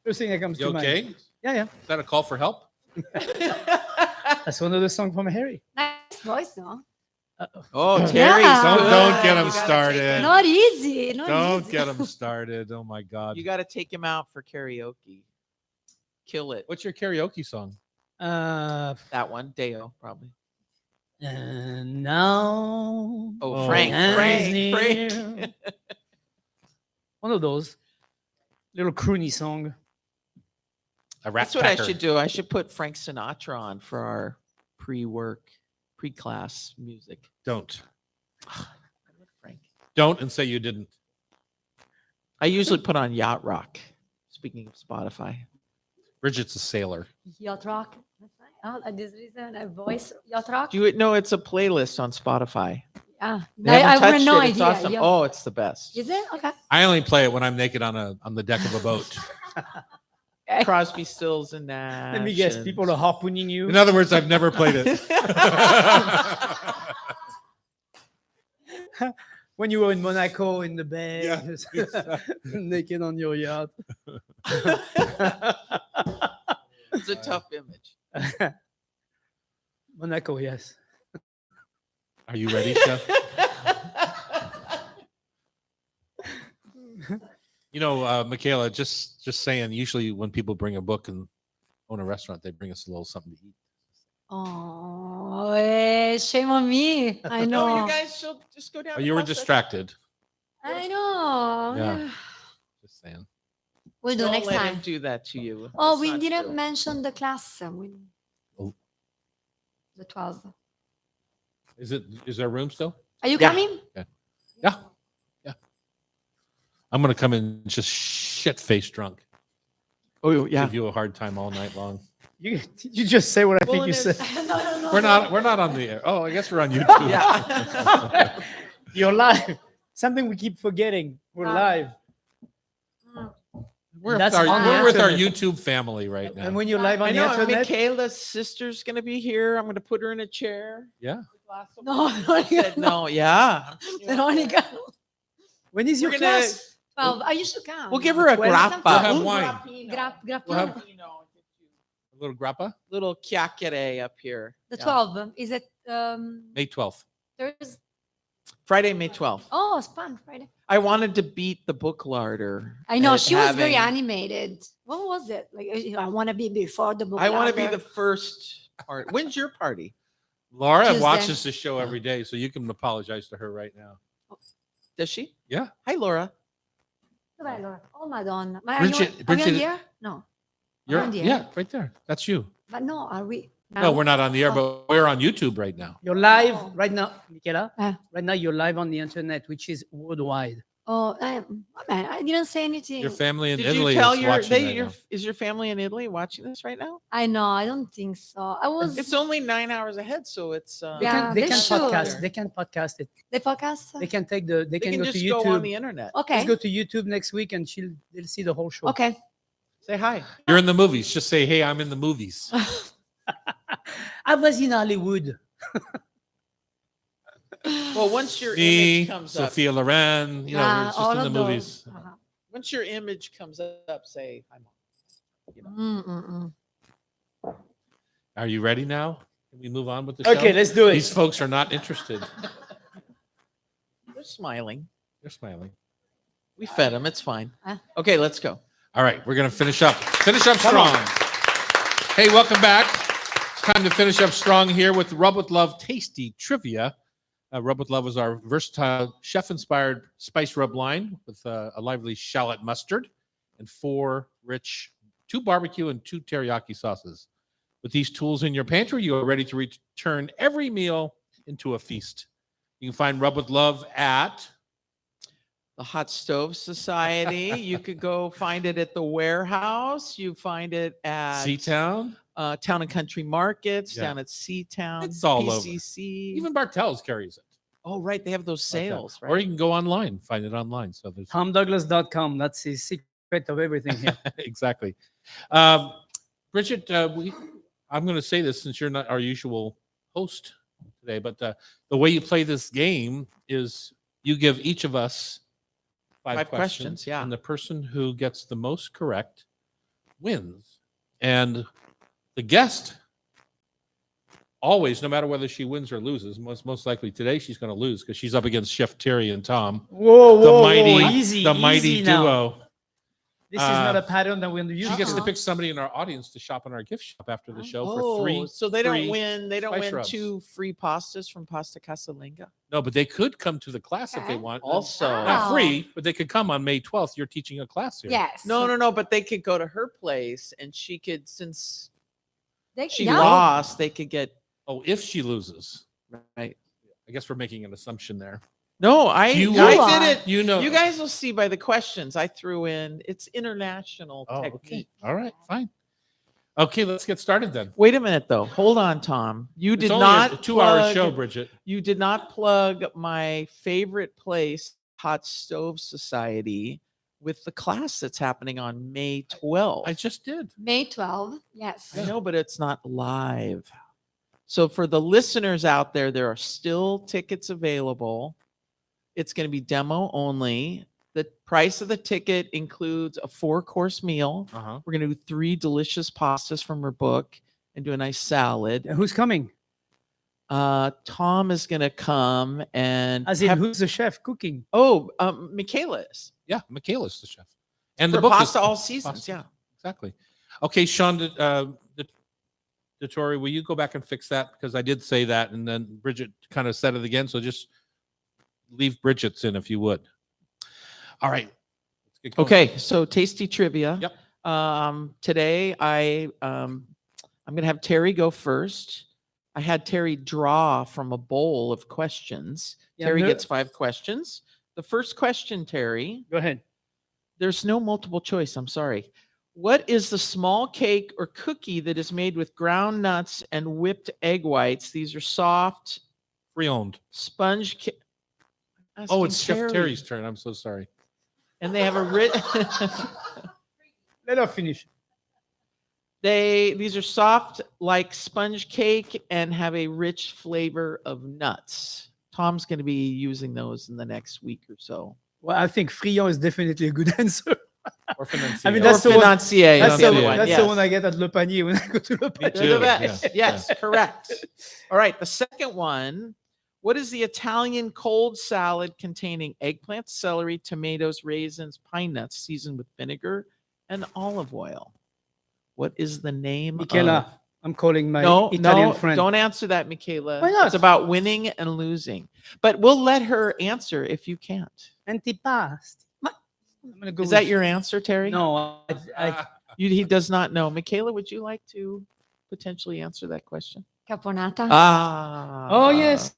First thing that comes You to okay? mind. Yeah. Is that a call for help? That's one of the songs from Harry. Nice voice, no? Oh, Yeah. Terry, Don't get him You gotta started. take him- Not easy. Not Don't easy. get them started. Oh my God. You got to take him out for karaoke. Kill it. What's your karaoke song? That one, Deo, probably. And now. Oh, Oh. Frank, Hands Frank. near. One of those little croony song. A rat That's what I packer. should do. I should put Frank Sinatra on for our pre-class music. Don't. I love Frank. Don't and say you didn't. I usually put on Yacht Rock. Speaking of Spotify. Bridget's a sailor. Yacht rock. That's nice. Oh, this reason a voice. Yacht rock. Do you know it's a playlist on Spotify? Yeah. They haven't I have touched no it. It's idea. awesome. Yeah. Oh, it's the best. Is it? Okay. I only play it when I'm naked on the deck of a boat. Crosby, Stills, and Nash. Let me guess, and- people are harpooning you. In other words, I've never played it. When you were in Monaco in the bay, Yeah. naked on your yacht. It's a tough image. Monaco, yes. Are you ready, Chef? Michaela, just saying, usually when people bring a book and own a restaurant, they bring us a little something to eat. Oh, shame on me. I No, know. you guys should just go down. Oh, to you were Costa. distracted. I know. Yeah. Just saying. We'll do Don't next let time. him do that to you. Oh, That's we not didn't true. mention the class. Oh. The 12. Is there room still? Are you Yeah. coming? Yeah. I'm gonna come in just shit faced drunk. Oh, yeah. Give you a hard time all night long. You just say what I Well, think you said. no. We're not on the air. Oh, I guess we're on YouTube. Yeah. You're live. Something we keep forgetting. We're Wow. live. We're, That's with our, on the we're with our internet. YouTube family right now. And when you're live on I the know. internet, Michaela's sister's gonna be here. I'm gonna put her in a chair. Yeah. No, I said no. Yeah. Veronica. when is We're your gonna- class? 12. Oh, you should come. We'll give her a 12. grappa. We'll have Un wine. grappino. Grappino. We'll have- A little grappa, Little chiacchiere up here. The Yeah. 12. Is it May 12th. Thursday? Friday, May 12th. Oh, it's fun. Friday. I wanted to beat the book larder. I know at she was very having- animated. What was it? Like I want to be before the book. I want to be larder. the first part. When's your party? Laura Tuesday. watches the show every day, so you can apologize to her right now. Does she? Yeah. Hi, Laura. Dov'è Laura? Oh, Madonna. Ma Bridget- are we Bridget- on the air? No. You're, on the air? yeah, right there. That's you. But no, are we? No, now? we're not on the air, Oh. but we're on YouTube right now. You're live Oh. right now, Michaela. Ah. Right now, you're live on the internet, which is worldwide. Oh, I didn't say anything. Your family in Did Italy you tell is your, watching they, right your now. is your family in Italy watching this right now? I know. I don't think so. I was. It's only 9 hours ahead, so it's They Yeah, can, they they can should. podcast. They can podcast it. the podcast. They can take the. They they can, can go to just go on YouTube. the internet. Okay. Let's go to YouTube next week, and they'll see the whole show. Okay. Say hi. You're in the movies. Just say, hey, I'm in the movies. I was in Hollywood. Well, once your Me, image comes up, Sophia Loren, you know, Yeah, we're just all in the of those. movies. Uh-huh. once your image comes up, say hi, Mom. You know. Mm-mm-mm. Are you ready now? Can we move on with the show? Okay, let's do These it. folks are not interested. They're smiling. They're smiling. We fed them. It's fine. Huh? Okay, let's go. All right, we're going to finish up. Finish up strong. Hey, welcome back. It's time to finish up strong here with Rub with Love Tasty Trivia. Rub with Love is our versatile chef-inspired spice rub line with a lively shallot mustard and 4 rich, 2 barbecue and 2 teriyaki sauces. With these tools in your pantry, you are ready to return every meal into a feast. You can find Rub with Love at The Hot Stove Society. You could go find it at the warehouse. You find it at Seatown. Town and Country Markets Yeah. down at Seatown. It's all over. PCC. Even Bartell's carries it. Oh, right. They have those sales, Or right? you can go online, find it online. So there's TomDouglas.com. That's the secret of everything here. exactly. Bridget, I'm going to say this since you're not our usual host today, but the way you play this game is you give each of us 5 5 questions, questions, yeah. and the person who gets the most correct wins. And the guest always, no matter whether she wins or loses, most likely today she's going to lose because she's up against Chef Terry and Tom, Whoa, the whoa, mighty, whoa, easy, the mighty easy now. duo. This is not a pattern that we're going to use. She gets to Uh-oh. pick somebody in our audience to shop in our gift shop after the show for Oh, 3. so they don't free win. They don't spice win rubs. 2 free pastas from Pasta Casalinga. No, but they could come to the class if they Okay. want. Also, Wow. Not free, but they could come on May 12th. You're teaching a class here. Yes. no. But they could go to her place, and she could, since They, she yeah. lost, they could get Oh, if she loses. right. I guess we're making an assumption there. No, I You I are. did it. You know. You guys will see by the questions I threw in. It's international Oh, technique. okay. All right, fine. Okay, let's get started then. Wait a minute, though. Hold on, Tom. You It's did only not a 2-hour plug- show, Bridget. You did not plug my favorite place, Hot Stove Society, with the class that's happening on May 12th. I just did. May 12. Yes. I know, but it's not live. So for the listeners out there, there are still tickets available. It's going to be demo only. The price of the ticket includes a 4-course meal. Uh-huh. We're going to do 3 delicious pastas from her book and do a nice salad. And who's coming? Tom is going to come and As in, have- who's the chef cooking? Michaela is Yeah, Michaela's the chef. And for the book is pasta all seasons. pasta. Yeah. Exactly. Okay, Sean, Dettori, will you go back and fix that? Because I did say that, and then Bridget kind of said it again. So just leave Bridget's in if you would. All right. Let's get going. Okay, so tasty trivia. Yep. Today I'm gonna have Terry go first. I had Terry draw from a bowl of questions. Yeah, Terry no- gets 5 questions. The first question, Terry, Go ahead. there's no multiple choice. I'm sorry. What is the small cake or cookie that is made with ground nuts and whipped egg whites? These are soft Pre-owned. sponge. Oh, it's Chef Terry's turn. I'm so sorry. And they have a rich. Let her finish. These are soft like sponge cake and have a rich flavor of nuts. Tom's going to be using those in the next week or so. Well, I think friand is definitely a good answer. Or financier. I mean, Or that's the one. financier, That's, the the, other one. that's Yes. the one I get at Le Panier when I go to Le Panier. They're the too, best. yeah, Yes, correct. All right, the second one. What is the Italian cold salad containing eggplant, celery, tomatoes, raisins, pine nuts, seasoned with vinegar and olive oil? What is the name Michela, of? I'm calling my No, Italian no, friend. don't answer that, Michaela. Why not? It's about winning and losing. But we'll let her answer if you can't. Antipasti. I'm gonna go Is that with- your answer, Terry? No, He does not know. Michaela, would you like to potentially answer that question? Caponata. Ah. oh yes.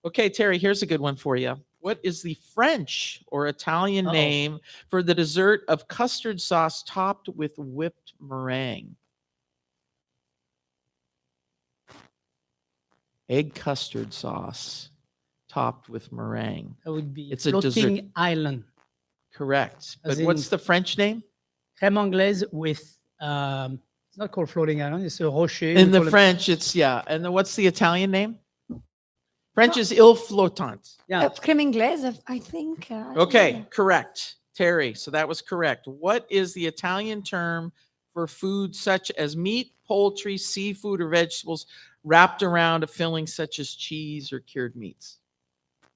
Okay, Terry, here's a good one for you. What is the French or Italian Uh-oh. name for the dessert of custard sauce topped with whipped meringue? Egg custard sauce topped with meringue. That would be It's a floating dessert. island. Correct. As But what's in- the French name? Crème anglaise with it's not called floating island. It's a rocher. In We the call it- French, it's yeah. And then what's the Italian name? French is il flottant. Yeah. Creme anglaise, I think. I don't Okay, know. correct. Terry, so that was correct. What is the Italian term for food such as meat, poultry, seafood, or vegetables wrapped around a filling such as cheese or cured meats?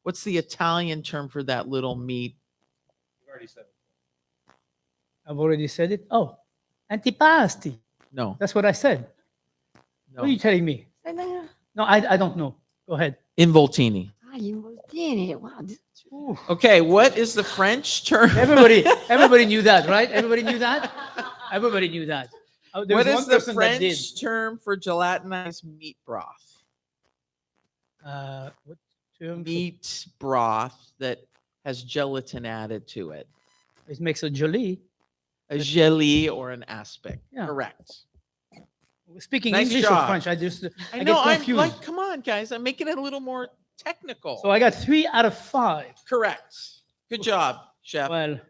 What's the Italian term for that little meat? You already said it. I've already said it. Oh, antipasti. No, That's what I said. no. What are you telling me? No, I don't know. Go ahead. Involtini. Ah, gli involtini. Wow. Ooh. Okay, what is the French term? Everybody knew that, right? Everybody knew that. Everybody knew that. Oh, there What was is one the person that did. French term for gelatinized meat broth? What term? Meat broth that has gelatin added to it. It makes a jelly. A jelly or an aspic. Yeah. Correct. Speaking Nice English job. or French, I I get know. I'm confused. like, come on, guys. I'm making it a little more technical. So I got 3 out of 5. Correct. Good job, Chef. Well,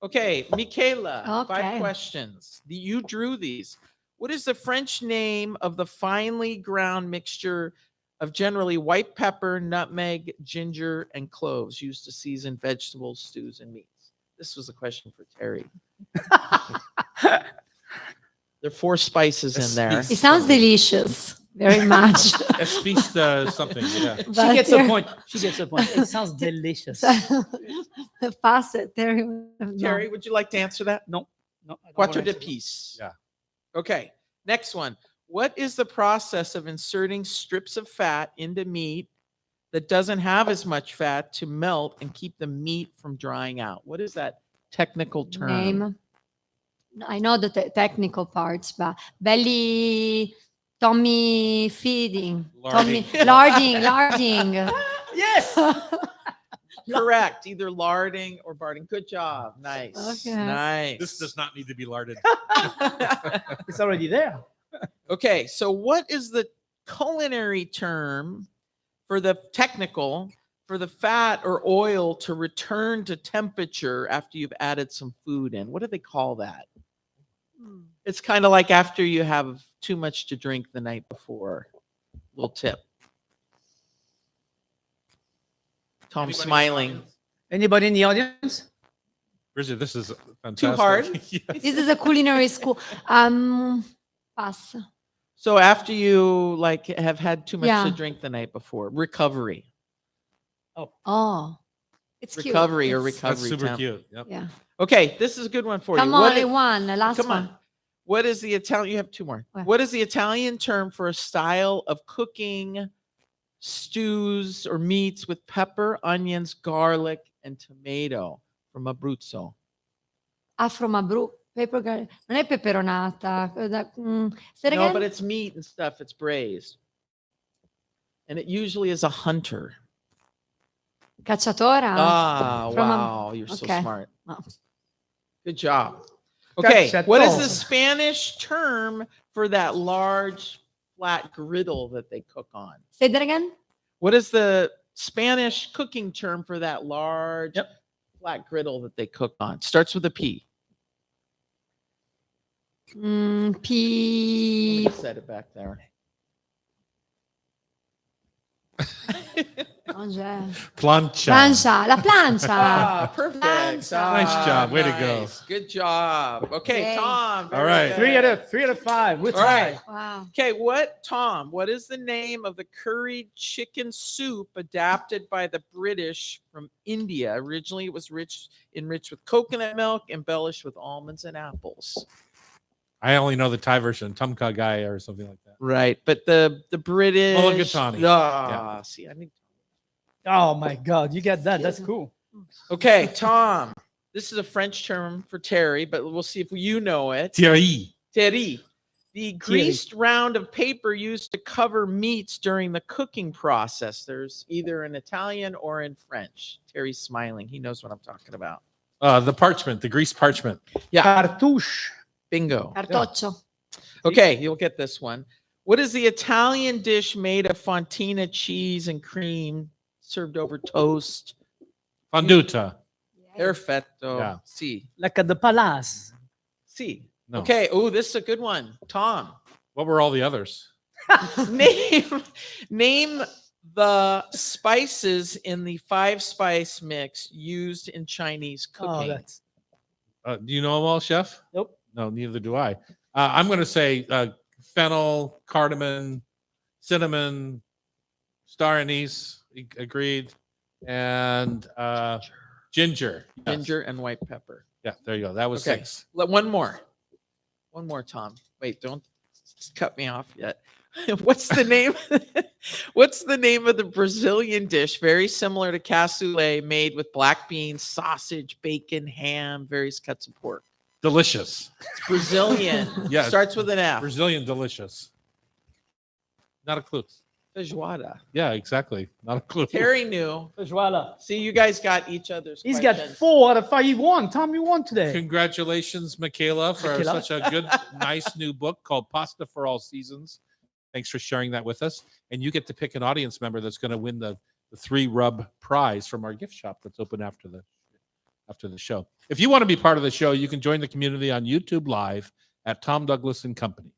Okay, Michaela, 5 Okay. questions. You drew these. What is the French name of the finely ground mixture of generally white pepper, nutmeg, ginger, and cloves used to season vegetables, stews, and meats? This was a question for Terry. There are 4 spices in there. It sounds delicious, very much. Espiste something. Yeah. she But gets a there- point. She gets a point. It sounds delicious. Pass it, Terry. Terry, would you like to answer that? No, I don't Quattro wanna de answer. piece. Yeah. Okay. Next one. What is the process of inserting strips of fat into meat that doesn't have as much fat to melt and keep the meat from drying out? What is that technical term? Name. I know the technical parts, but belly, tummy feeding, tummy, larding. Yes. Correct. Either larding or barding. Good job. Nice. Okay. Nice. This does not need to be larded. It's already there. Okay, so what is the culinary term for the technical for the fat or oil to return to temperature after you've added some food in? What do they call that? It's kind of like after you have too much to drink the night before. Little tip. Tom's Anybody in the smiling. audience? Anybody in the audience? Bridget, this is fantastic. hard? Yes. This is a culinary school. Pass. So after you like have had too much Yeah. to drink the night before, recovery. Oh, it's cute. Recovery or It's- That's recovery super temp. cute. Yep. Yeah. Okay, this is a good one for Come you. on, What is- one. Last Come one. on. What is the Italian? You have 2 more. What? What is the Italian term for a style of cooking stews or meats with pepper, onions, garlic, and tomato from Abruzzo? From Abruzzo. Pepper garlic. Non è peperonata. Say it No, again? but it's meat and stuff. It's braised. And it usually is a hunter. Cacciatora. Ah, From a- wow. You're so okay. smart. Oh. Good job. Okay, what is the Cacciatora. Spanish term for that large flat griddle that they cook on? Say that again? What is the Spanish cooking term for that large Yep. flat griddle that they cook on? Starts with a P. P. Set it back there. Plancha. Plancha, la plancha. Ah, perfect. Plancha. Nice job. Way to go. Nice. Good job. Okay, Yay. Tom. All right. very good. 3 out of 5. We're All right. tied. Wow. Okay, Tom, what is the name of the curried chicken soup adapted by the British from India? Originally, it was enriched with coconut milk, embellished with almonds and apples. I only know the Thai version, Tumka Guy or something like that. Right, but the British. Mulligatawny. Ah, see, I need. Oh my God, you got that. That's cool. Okay, Tom. This is a French term for Terry, but we'll see if you know it. Thierry. Terry. The greased round of paper used to cover meats during the cooking process. There's either in Italian or in French. Terry's smiling. He knows what I'm talking about. The parchment, the greased parchment. Yeah. Cartouche. Bingo. Cartoccio. Okay, you'll get this one. What is the Italian dish made of fontina cheese and cream served over toast? Fonduta. Perfetto. Yeah. Si. Like at the palace. Si. No. Okay. Oh, this is a good one. Tom. What were all the others? Name the spices in the 5-spice mix used in Chinese Oh, cooking. that's Do you know them all, Chef? nope. No, neither do I. I'm going to say fennel, cardamom, cinnamon, star anise, agreed, and ginger. Yes. Ginger and white pepper. Yeah, there you go. That was Okay. 6. One more. One more, Tom. Wait, don't cut me off yet. What's the name? What's the name of the Brazilian dish very similar to cassoulet made with black beans, sausage, bacon, ham, various cuts of pork? Delicious. It's Brazilian. Yeah. Starts with an F. Brazilian delicious. Not a clue. Feijoada. Yeah, exactly. Not a clue. Terry knew. Voila. See, you guys got each other's He's got questions. 4 out of 5. You won. Tom, you won today. Congratulations, Michaela, for Michaela. such a good, nice new book called Pasta for All Seasons. Thanks for sharing that with us. And you get to pick an audience member that's going to win the 3 rub prize from our gift shop that's open after the show. If you want to be part of the show, you can join the community on YouTube Live at Tom Douglas and Company.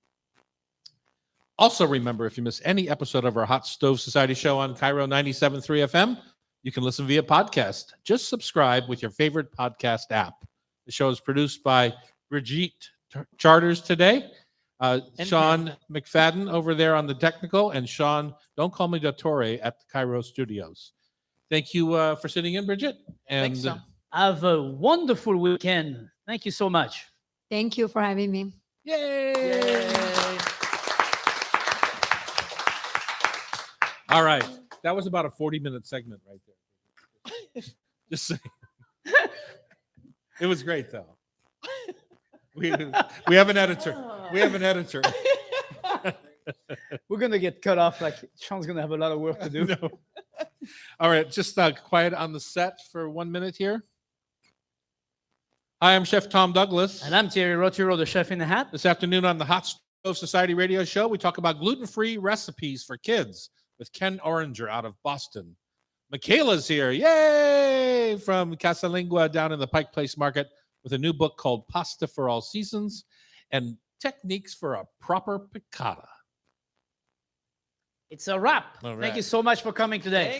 Also, remember, if you miss any episode of our Hot Stove Society show on Cairo 97.3 FM, you can listen via podcast. Just subscribe with your favorite podcast app. The show is produced by Bridget Charters today. Sean McFadden over there on the technical, and Sean, don't call me Dottore, at the Cairo studios. Thank you for sitting in, Bridget. And Thanks, Tom. Have a wonderful weekend. Thank you so much. Thank you for having me. yay! All right. That was about a 40-minute segment right there. Just saying. It was great, though. We have an editor. We have an editor. We're going to get cut off. Like Sean's going to have a lot of work to do. No. All right. Just quiet on the set for 1 minute here. Hi, I'm Chef Tom Douglas. And I'm Thierry Rotiro, the chef in the hat. This afternoon on the Hot Stove Society radio show, we talk about gluten-free recipes for kids with Ken Oranger out of Boston. Michaela's here, yay, from Casalingua down in the Pike Place Market with a new book called Pasta for All Seasons and Techniques for a Proper Piccata. It's a wrap. All Thank right. you so much for coming today.